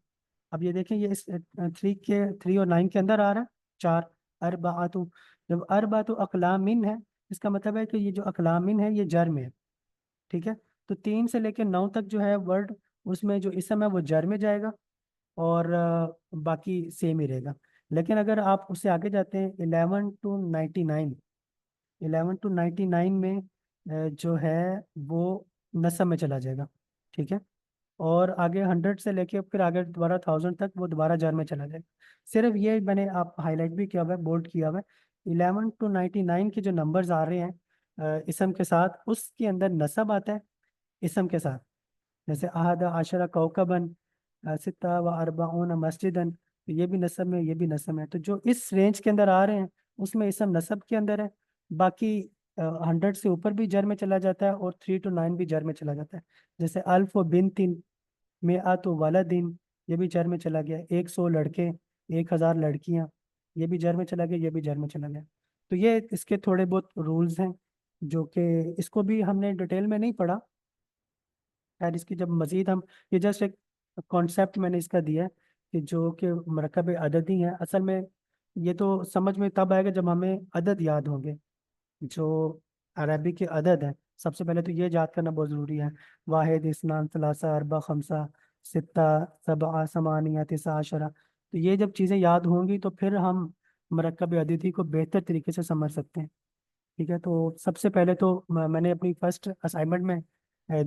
अब ये देखें, ये इस 3 और 9 के अंदर आ रहा है, 4, अरबातु। जब अरबातु अकलामिन है, इसका मतलब है कि ये जो अकलामिन है ये जर में है, ठीक है। तो 3 से लेकर 9 तक जो है वर्ड, उसमें जो इसम है वो जर में जाएगा, और बाकी सेम ही रहेगा। लेकिन अगर आप उससे आगे जाते हैं 11 to 99, 11 to 99 में जो है वो नस्ब में चला जाएगा, ठीक है। और आगे 100 से लेके फिर आगे दोबारा 1000 तक वो दोबारा जार में चला जाएगा। सिर्फ ये मैंने आप हाईलाइट भी किया हुआ है, बोल्ड किया हुआ है, 11 to 99 के जो नंबर्स आ रहे हैं इसम के साथ, उसके अंदर नस्ब आता है इसम के साथ। जैसे अहदा आशरा कौकबन, सित्ता व अरबाउन मस्जिदन, तो ये भी नस्ब में, ये भी नस्ब में है। तो जो इस रेंज के अंदर आ रहे हैं उसमें इसम नस्ब के अंदर है। बाकी 100 से ऊपर भी जर में चला जाता है, और 3 to 9 भी जर में चला जाता है। जैसे अल्फ व बिन में आ तो वाला दिन, ये भी जर में चला गया। 100 लड़के, 1000 लड़कियां, ये भी जर में चला गया, ये भी जर में चला गया। तो ये इसके थोड़े बहुत रूल्स हैं, जो कि इसको भी हमने डिटेल में नहीं पढ़ा। खैर इसकी जब मजीद हम, ये जस्ट एक कॉन्सेप्ट मैंने इसका दिया है कि जो कि मरकब अददी है, असल में ये तो समझ में तब आएगा जब हमें अदद याद होंगे। जो अरबी के अदद हैं, सबसे पहले तो ये याद करना बहुत ज़रूरी है, वाहिद, इस्नान, सलासा, अरबा, खमसा, सित्ता, सबआ, समानिया, तिसा, अशरा। तो ये जब चीज़ें याद होंगी तो फिर हम मरकब अददी को बेहतर तरीके से समझ सकते हैं। ठीक है, तो सबसे पहले तो मैंने अपनी फर्स्ट असाइनमेंट में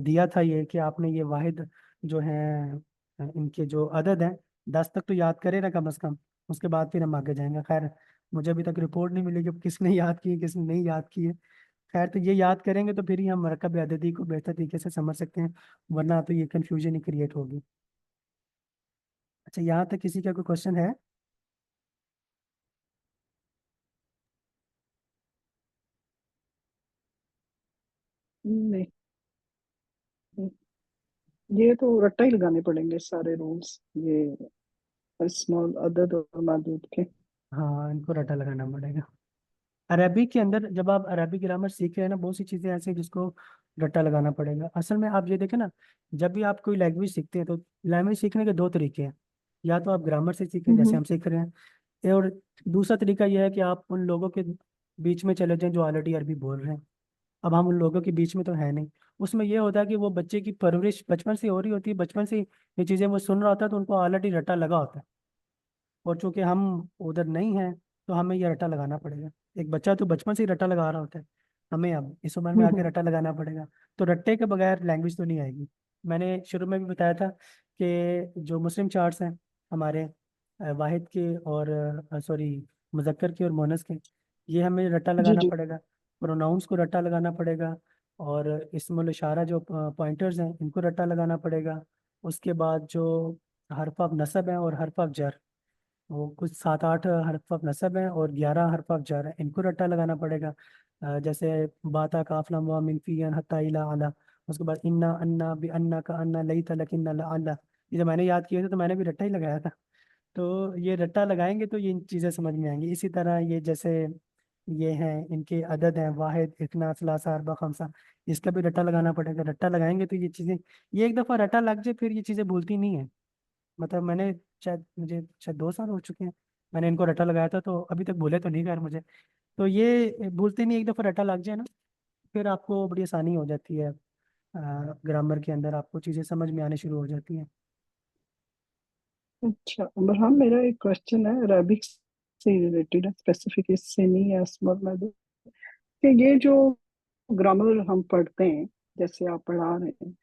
दिया था ये कि आपने ये वाहिद जो है इनके जो अदद हैं 10 तक तो याद करें ना कम से कम, उसके बाद फिर हम आगे जाएंगे। खैर मुझे अभी तक रिपोर्ट नहीं मिली कि किसने याद की है किसने नहीं याद की है। खैर तो ये याद करेंगे तो फिर ही हम मरकब अददी को बेहतर तरीके से समझ सकते हैं, वरना तो ये कन्फ्यूजन ही क्रिएट होगी। अच्छा, यहाँ तक किसी का कोई क्वेश्चन है? नहीं, ये तो रट्टा ही लगाने पड़ेंगे सारे रूल्स, ये स्मॉल अदद और मादूद के। हाँ, इनको रटा लगाना पड़ेगा। अरबी के अंदर जब आप अरबी ग्रामर सीख रहे हैं ना, बहुत सी चीज़ें ऐसी हैं जिसको रट्टा लगाना पड़ेगा। असल में आप ये देखें ना, जब भी आप कोई लैंग्वेज सीखते हैं तो लैंग्वेज सीखने के दो तरीके हैं। या तो आप ग्रामर से सीखें जैसे हम्म हम सीख रहे हैं, और दूसरा तरीका यह है कि आप उन लोगों के बीच में चले जाएं जो ऑलरेडी अरबी बोल रहे हैं। अब हम उन लोगों के बीच में तो है नहीं। उसमें यह होता है कि वो बच्चे की परवरिश बचपन से हो रही होती है, बचपन से ये चीज़ें वो सुन रहा होता है, तो उनको ऑलरेडी रट्टा लगा होता है। और चूंकि हम उधर नहीं हैं तो हमें ये रट्टा लगाना पड़ेगा। एक बच्चा तो बचपन से ही रट्टा लगा रहा होता है, हमें अब इस उम्र में आके हम्म। रट्टा लगाना पड़ेगा। तो रट्टे के बगैर लैंग्वेज तो नहीं आएगी। मैंने शुरू में भी बताया था कि जो मुस्लिम चार्ट्स हैं हमारे, वाहिद के और सॉरी मुज़क्कर के और मोनस के, ये हमें रट्टा जी लगाना जी। पड़ेगा। प्रोनाउंस को रट्टा लगाना पड़ेगा, और इस्मुल इशारा जो पॉइंटर्स हैं इनको रट्टा लगाना पड़ेगा। उसके बाद जो हर्फ ऑफ नसब है और हर्फ ऑफ जर, वो कुछ 7-8 हर्फ ऑफ नसब है और 11 हर्फ ऑफ जर है, इनको रट्टा लगाना पड़ेगा। जैसे बाता काफला मुआ मिन फी अन हत्ता इला अला। उसके बाद इन्ना अन्ना बि अन्ना का अन्ना लई तलकिन्ना ला अला। ये जब मैंने याद किया था तो मैंने भी रट्टा ही लगाया था। तो ये रट्टा लगाएंगे तो ये इन चीज़ें समझ में आएंगी। इसी तरह ये जैसे ये हैं इनके अदद हैं वाहिद इतना सलासा अरबा खमसा, इसका भी रट्टा लगाना पड़ेगा। रट्टा लगाएंगे तो ये चीज़ें, ये एक दफ़ा रट्टा लग जाए फिर ये चीज़ें भूलती नहीं है। मतलब मैंने शायद मुझे शायद 2 साल हो चुके हैं मैंने इनको रट्टा लगाया था, तो अभी तक भूले तो नहीं खैर मुझे। तो ये भूलते नहीं, एक दफ़ा रट्टा लग जाए ना फिर आपको बड़ी आसानी हो जाती है। ग्रामर के अंदर आपको चीज़ें समझ में आने शुरू हो जाती हैं। अच्छा, और हाँ, मेरा एक क्वेश्चन है अरेबिक से रिलेटेड है, स्पेसिफिक इससे नहीं है स्मॉल मैदूद, कि ये जो ग्रामर हम पढ़ते हैं, जैसे आप पढ़ा रहे हैं,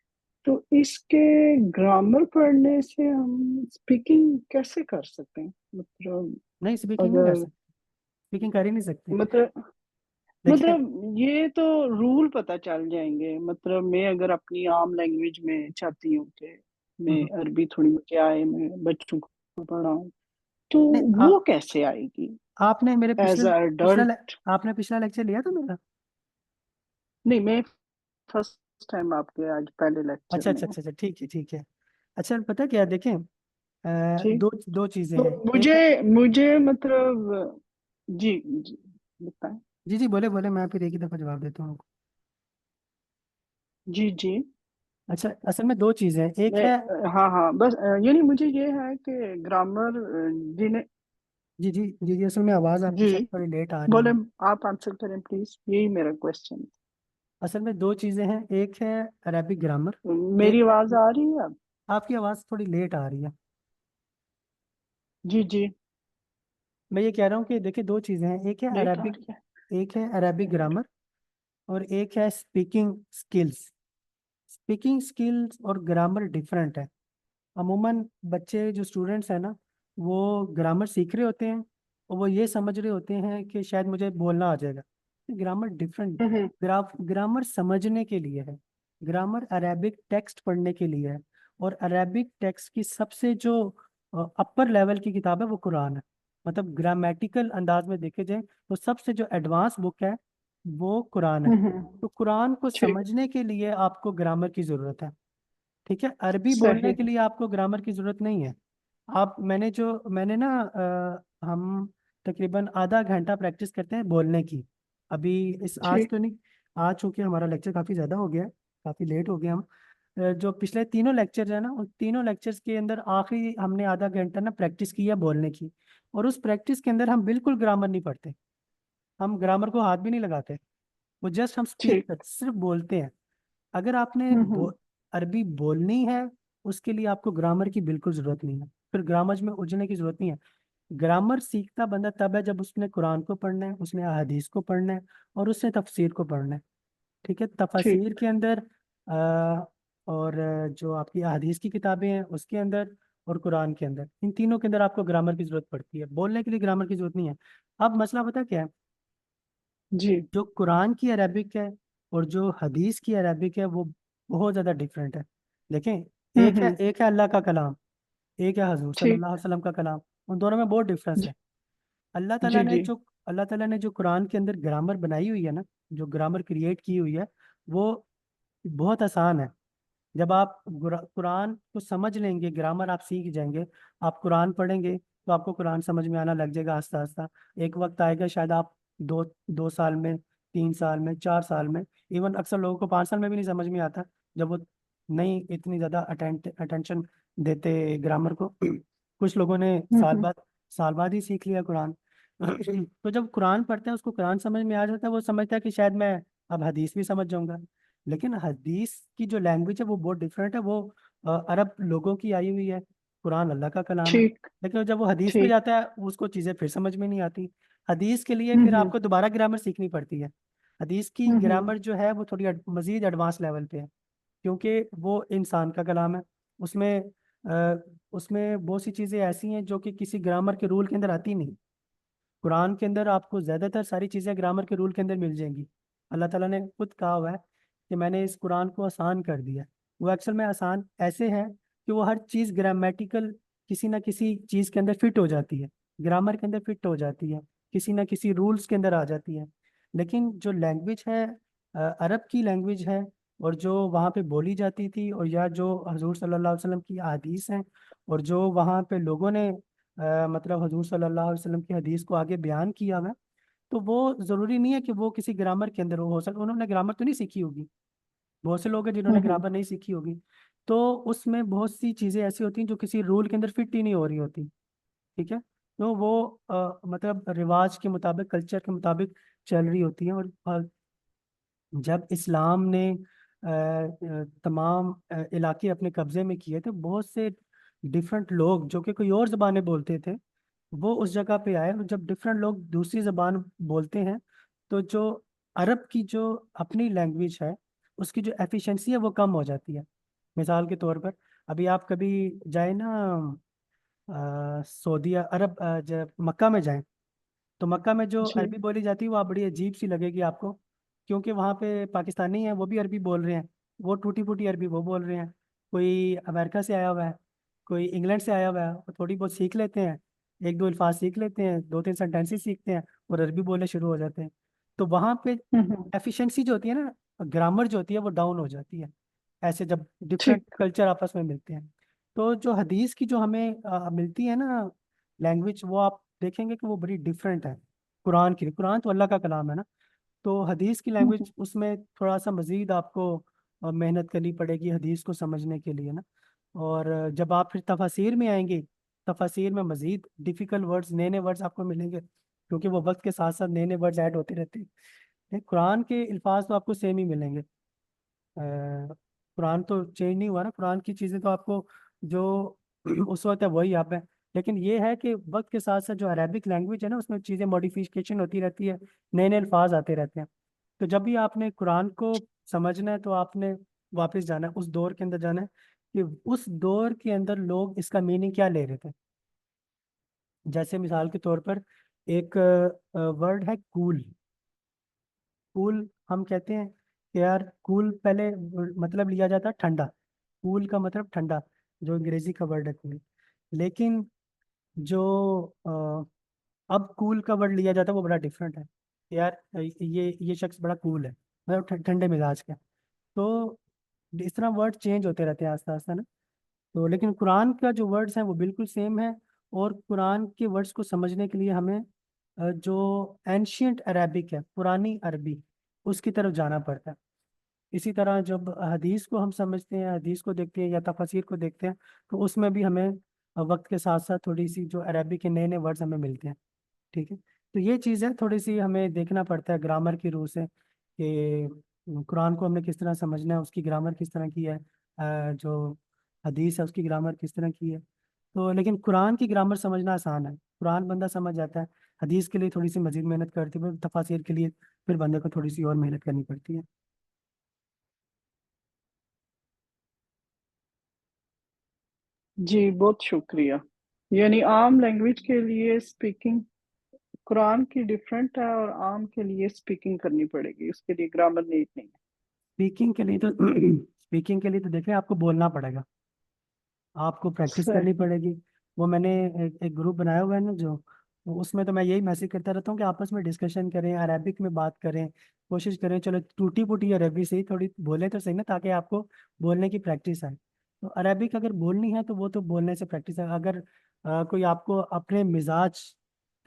तो इसके ग्रामर पढ़ने से हम स्पीकिंग कैसे कर सकते हैं? मतलब नहीं, स्पीकिंग नहीं कर अगर, सकते, स्पीकिंग कर ही नहीं सकते। मतलब देखिए, ये तो रूल पता चल जाएंगे। मतलब मैं अगर अपनी आम लैंग्वेज में चाहती हूँ कि मैं हम्म, अरबी थोड़ी मुझे आए, मैं बच्चों को पढ़ाऊँ, तो नहीं वो कैसे आएगी आपने मेरे एज पिछले अ पिछला अडल्ट? आपने पिछला लेक्चर लिया था मेरा? नहीं, मैं फर्स्ट टाइम आपके आज पहले लेक्चर अच्छा में अच्छा हूँ। अच्छा अच्छा, ठीक है ठीक है। अच्छा, पता क्या है, देखें, ठीक। दो दो चीज़ें तो हैं। एक है, मुझे मुझे मतलब, जी बताएं। जी जी बोले बोले, मैं फिर एक ही दफ़ा जवाब देता हूँ। जी जी। अच्छा, असल में दो चीज़ें हैं, एक मैं है, हाँ हाँ, बस यानी मुझे ये है कि ग्रामर जिन्हें, जी जी जी जी, असल में आवाज़ आपकी जी शायद थोड़ी लेट आ रही बोले, है। आप आंसर करें प्लीज, यही मेरा क्वेश्चन। असल में दो चीज़ें हैं, एक है अरबिक ग्रामर, मेरी एक आवाज आ रही है अब? आपकी आवाज़ थोड़ी लेट आ रही है। जी जी। मैं ये कह रहा हूँ कि देखिए, दो चीज़ें हैं, लेट आ रही है। एक है अरबिक ग्रामर और एक है स्पीकिंग स्किल्स। स्पीकिंग स्किल्स और ग्रामर डिफरेंट है। अमूमन बच्चे जो स्टूडेंट्स हैं ना, वो ग्रामर सीख रहे होते हैं और वो ये समझ रहे होते हैं कि शायद मुझे बोलना आ जाएगा। ग्रामर डिफरेंट, हम्म। ग्रामर समझने के लिए है, ग्रामर अरेबिक टेक्स्ट पढ़ने के लिए है। और अरेबिक टेक्स्ट की सबसे जो अपर लेवल की किताब है वो कुरान है। मतलब ग्रामेटिकल अंदाज में देखे जाए तो सबसे जो एडवांस बुक है वो कुरान है। तो कुरान को ठीक। समझने के लिए आपको ग्रामर की ज़रूरत है। ठीक है, अरबी बोलने सही। के लिए आपको ग्रामर की जरूरत नहीं है। आप मैंने ना हम तकरीबन आधा घंटा प्रैक्टिस करते हैं बोलने की। अभी इस आज ठीक। तो नहीं, आज चूंकि हमारा लेक्चर काफ़ी ज़्यादा हो गया है, काफ़ी लेट हो गया हम। जो पिछले तीनों लेक्चर है ना, उन तीनों लेक्चर्स के अंदर आखिरी हमने आधा घंटा ना प्रैक्टिस की है बोलने की। और उस प्रैक्टिस के अंदर हम बिल्कुल ग्रामर नहीं पढ़ते, हम ग्रामर को हाथ भी नहीं लगाते। वो जस्ट हम स्पीक ठीक। करते, सिर्फ बोलते हैं। अगर आपने हम्म। अरबी बोलनी है, उसके लिए आपको ग्रामर की बिल्कुल जरूरत नहीं है, फिर ग्रामर में उलझने की जरूरत नहीं है। ग्रामर सीखता बंदा तब है जब उसने कुरान को पढ़ना है, उसने अहादीस को पढ़ना है, और उसने तफसीर को पढ़ना है। ठीक है, तफसीर ठीक। के अंदर और जो आपकी अहादीस की किताबें हैं उसके अंदर, और कुरान के अंदर, इन तीनों के अंदर आपको ग्रामर की जरूरत पड़ती है। बोलने के लिए ग्रामर की जरूरत नहीं है। अब मसला पता क्या है, जी। जो कुरान की अरबिक है और जो हदीस की अरबिक है वो बहुत ज़्यादा डिफरेंट है। देखें, हम्म। एक है अल्लाह का कलाम, एक है हजूर ठीक। सल्लल्लाहु अलैहि वसल्लम का कलाम। उन दोनों में बहुत डिफरेंस जी है। अल्लाह ताला जी ने जी। जो अल्लाह ताला ने जो कुरान के अंदर ग्रामर बनाई हुई है ना, जो ग्रामर क्रिएट की हुई है, वो बहुत आसान है। जब आप कुरान को समझ लेंगे, ग्रामर आप सीख जाएंगे, आप कुरान पढ़ेंगे तो आपको कुरान समझ में आना लग जाएगा आस्ता आस्ता। एक वक्त आएगा शायद आप दो 2 साल में, 3 साल में, 4 साल में, इवन अक्सर लोगों को 5 साल में भी नहीं समझ में आता, जब वो नहीं इतनी ज़्यादा अटेंशन देते ग्रामर को। कुछ लोगों ने हम्म। साल बाद ही सीख लिया कुरान। तो जब कुरान पढ़ते हैं, उसको कुरान समझ में आ जाता है, वो समझता है कि शायद मैं अब हदीस भी समझ जाऊंगा। लेकिन हदीस की जो लैंग्वेज है वो बहुत डिफरेंट है। वो अरब लोगों की आई हुई है, कुरान अल्लाह का कलाम है। ठीक। लेकिन जब वो हदीस पे ठीक। जाता है, उसको चीज़ें फिर समझ में नहीं आती। हदीस के लिए फिर हम्म। आपको दोबारा ग्रामर सीखनी पड़ती है। हदीस की हम्म। ग्रामर जो है वो थोड़ी मजीद एडवांस लेवल पे है, क्योंकि वो इंसान का कलाम है। उसमें उसमें बहुत सी चीज़ें ऐसी हैं जो कि किसी ग्रामर के रूल के अंदर आती नहीं। कुरान के अंदर आपको ज़्यादातर सारी चीज़ें ग्रामर के रूल के अंदर मिल जाएंगी। अल्लाह ताला ने खुद कहा हुआ है कि मैंने इस कुरान को आसान कर दिया। वो एक्चुअल में आसान ऐसे है कि वो हर चीज़ ग्रामेटिकल किसी ना किसी चीज़ के अंदर फिट हो जाती है, ग्रामर के अंदर फिट हो जाती है, किसी ना किसी रूल्स के अंदर आ जाती है। लेकिन जो लैंग्वेज है, अरब की लैंग्वेज है, और जो वहाँ पे बोली जाती थी, और या जो हजूर सल्लल्लाहु अलैहि वसल्लम की हदीस हैं, और जो वहाँ पे लोगों ने मतलब हजूर सल्लल्लाहु अलैहि वसल्लम की हदीस को आगे बयान किया हुआ है, तो वो ज़रूरी नहीं है कि वो किसी ग्रामर के अंदर हो सकता। उन्होंने ग्रामर तो नहीं सीखी होगी, बहुत से लोग हैं जिन्होंने हम्म। ग्रामर नहीं सीखी होगी। तो उसमें बहुत सी चीज़ें ऐसी होती हैं जो किसी रूल के अंदर फिट ही नहीं हो रही होती। ठीक है, तो वो मतलब रिवाज के मुताबिक, कल्चर के मुताबिक चल रही होती हैं। और जब इस्लाम ने तमाम इलाके अपने कब्जे में किए थे, बहुत से डिफरेंट लोग जो कि कोई और ज़बानें बोलते थे, वो उस जगह पे आए। और जब डिफरेंट लोग दूसरी ज़बान बोलते हैं, तो जो अरब की जो अपनी लैंग्वेज है, उसकी जो एफिशिएंसी है वो कम हो जाती है। मिसाल के तौर पर, अभी आप कभी जाए ना सऊदी अरब, जब मक्का में जाएं, तो मक्का में जो जी अरबी बोली जाती है वो आप बड़ी अजीब सी लगेगी आपको, क्योंकि वहाँ पे पाकिस्तानी हैं, वो भी अरबी बोल रहे हैं, वो टूटी फूटी अरबी वो बोल रहे हैं। कोई अमेरिका से आया हुआ है, कोई इंग्लैंड से आया हुआ है, वो थोड़ी बहुत सीख लेते हैं, एक दो अल्फाज सीख लेते हैं, 2-3 सेंटेंसेस सीखते हैं, और अरबी बोलने शुरू हो जाते हैं। तो वहाँ पे हम्म। एफिशिएंसी जो होती है ना, ग्रामर जो होती है वो डाउन हो जाती है, ऐसे जब डिफरेंट ठीक। कल्चर आपस में मिलते हैं। तो जो हदीस की जो हमें मिलती है ना लैंग्वेज, वो आप देखेंगे कि वो बड़ी डिफरेंट है कुरान की। कुरान तो अल्लाह का कलाम है ना, तो हदीस की हम्म। लैंग्वेज उसमें थोड़ा सा मजीद आपको मेहनत करनी पड़ेगी हदीस को समझने के लिए ना। और जब आप फिर तफसीर में आएंगे, तफसीर में मजीद डिफ़िकल्ट वर्ड्स, नए नए वर्ड्स आपको मिलेंगे, क्योंकि वो वक्त के साथ साथ नए नए वर्ड्स ऐड होते रहते हैं। कुरान के अल्फाज तो आपको सेम ही मिलेंगे। कुरान तो चेंज नहीं हुआ ना, कुरान की चीज़ें तो आपको जो उस वक्त है वही आप है। लेकिन ये है कि वक्त के साथ साथ जो अरेबिक लैंग्वेज है ना, उसमें चीज़ें मॉडिफिकेशन होती रहती है, नए नए अल्फाज आते रहते हैं। तो जब भी आपने कुरान को समझना है, तो आपने वापस जाना है, उस दौर के अंदर जाना है कि उस दौर के अंदर लोग इसका मीनिंग क्या ले रहे थे। जैसे मिसाल के तौर पर एक वर्ड है कूल। कूल हम कहते हैं कि यार कूल पहले मतलब लिया जाता है ठंडा, कूल का मतलब ठंडा, जो अंग्रेजी का वर्ड है कूल। लेकिन जो अब कूल का वर्ड लिया जाता है वो बड़ा डिफरेंट है। यार ये शख्स बड़ा कूल है, मतलब ठंडे मिजाज का। तो इस तरह वर्ड चेंज होते रहते हैं आस्ता आस्ता ना। तो लेकिन कुरान का जो वर्ड्स हैं वो बिल्कुल सेम है। और कुरान के वर्ड्स को समझने के लिए हमें जो एंशियंट अरेबिक है, पुरानी अरबी, उसकी तरफ जाना पड़ता है। इसी तरह जब हदीस को हम समझते हैं, हदीस को देखते हैं या तफसीर को देखते हैं, तो उसमें भी हमें वक्त के साथ साथ थोड़ी सी जो अरबी के नए नए वर्ड्स हमें मिलते हैं। ठीक है, तो ये चीज़ है, थोड़ी सी हमें देखना पड़ता है ग्रामर की रूह से कि कुरान को हमने किस तरह समझना है, उसकी ग्रामर किस तरह की है, जो हदीस है उसकी ग्रामर किस तरह की है। तो लेकिन कुरान की ग्रामर समझना आसान है, कुरान बंदा समझ जाता है। हदीस के लिए थोड़ी सी मजीद मेहनत करती है, तफासिर के लिए फिर बंदे को थोड़ी सी और मेहनत करनी पड़ती है। जी बहुत शुक्रिया। यानी आम लैंग्वेज के लिए स्पीकिंग कुरान की डिफरेंट है और आम के लिए स्पीकिंग करनी पड़ेगी, उसके लिए ग्रामर नीड नहीं है। स्पीकिंग के लिए तो स्पीकिंग के लिए तो देखें, आपको बोलना पड़ेगा, आपको प्रैक्टिस करनी सही। पड़ेगी। वो मैंने एक ग्रुप बनाया हुआ है ना जो, उसमें तो मैं यही मैसेज करता रहता हूँ कि आपस में डिस्कशन करें, अरेबिक में बात करें, कोशिश करें, चलो टूटी फूटी अरबी से ही थोड़ी बोले तो सही ना, ताकि आपको बोलने की प्रैक्टिस आए। तो अरेबिक अगर बोलनी है तो वो तो बोलने से प्रैक्टिस है। अगर कोई आपको अपने मिजाज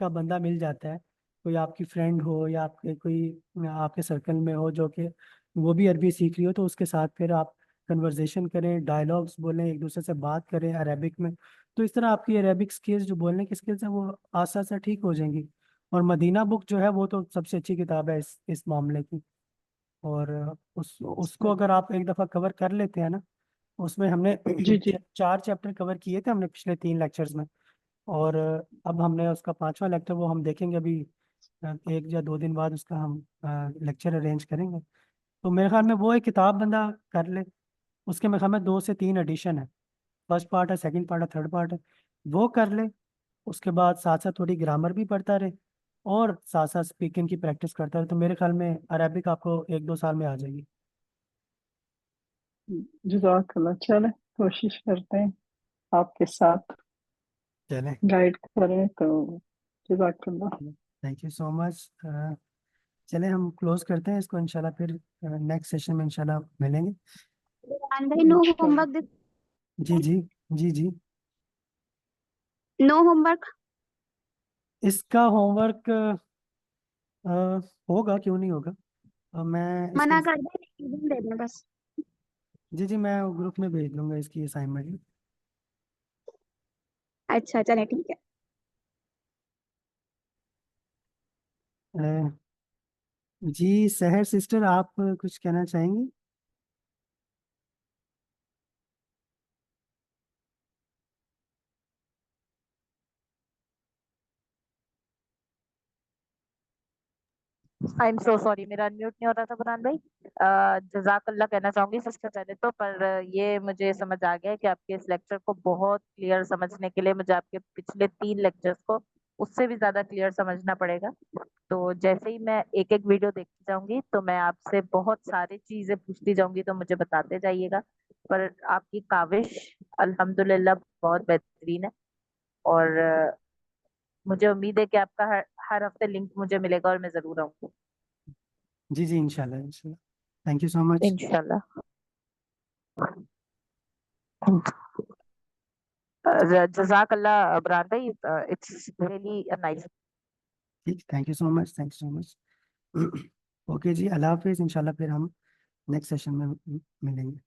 का बंदा मिल जाता है, कोई आपकी फ्रेंड हो या आपके कोई आपके सर्कल में हो जो कि वो भी अरबी सीख रही हो, तो उसके साथ फिर आप कन्वर्जेशन करें, डायलॉग्स बोलें, एक दूसरे से बात करें अरेबिक में। तो इस तरह आपकी अरेबिक स्किल्स, जो बोलने की स्किल्स है, वो आस्ता आस्ता ठीक हो जाएंगी। और मदीना बुक जो है वो तो सबसे अच्छी किताब है इस मामले की। और उसको सही। अगर आप एक दफ़ा कवर कर लेते हैं ना, उसमें हमने जी जी। 4 चैप्टर कवर किए थे हमने पिछले 3 लेक्चर्स में। और अब हमने उसका 5वां लेक्चर वो हम देखेंगे अभी, 1 या 2 दिन बाद उसका हम लेक्चर अरेंज करेंगे। तो मेरे ख्याल में वो एक किताब बंदा कर ले, उसके मेरे ख्याल में 2 से 3 एडिशन है, फर्स्ट पार्ट है, सेकंड पार्ट है, थर्ड पार्ट है। वो कर ले, उसके बाद साथ साथ थोड़ी ग्रामर भी पढ़ता रहे और साथ साथ स्पीकिंग की प्रैक्टिस करता रहे, तो मेरे ख्याल में अरेबिक आपको 1-2 साल में आ जाएगी। जज़ाकल्लाह। चले कोशिश करते हैं आपके साथ चलें, गाइड करें तो। जज़ाकल्लाह। Thank you so much. चलें हम क्लोज करते हैं इसको इंशाल्लाह, फिर नेक्स्ट सेशन में इंशाल्लाह मिलेंगे। बुरहान भाई, नो इंशाल्लाह। होमवर्क, जी जी। जी जी। No homework. इसका होमवर्क होगा, क्यों नहीं होगा। मैं इसको, मना कर दे, रिवीजन दे देना बस। जी जी, मैं ग्रुप में भेज दूंगा इसकी असाइनमेंट। अच्छा चले ठीक है। जी सहर सिस्टर, आप कुछ कहना चाहेंगी? आई एम सो सॉरी, मेरा अनम्यूट नहीं हो रहा था बुरहान भाई। जजाकल्ला कहना चाहूंगी सबसे पहले तो, पर ये मुझे समझ आ गया है कि आपके इस लेक्चर को बहुत क्लियर समझने के लिए मुझे आपके पिछले 3 लेक्चर्स को उससे भी ज्यादा क्लियर समझना पड़ेगा। तो जैसे ही मैं एक एक वीडियो देखती जाऊंगी तो मैं आपसे बहुत सारी चीजें पूछती जाऊंगी, तो मुझे बताते जाइएगा। पर आपकी काविश अल्हम्दुलिल्लाह बहुत बेहतरीन है। और मुझे उम्मीद है कि आपका हर हफ्ते लिंक मुझे मिलेगा और मैं जरूर आऊंगी जी जी, इंशाल्लाह इंशाल्लाह। Thank you so much. इंशाल्लाह। जजाकल्लाह अबरार भाई, इट्स रियली नाइस। ठीक, thank you so much, thank you so much. Okay जी, अल्लाह हाफिज़, इंशाल्लाह फिर हम नेक्स्ट सेशन में मिलेंगे।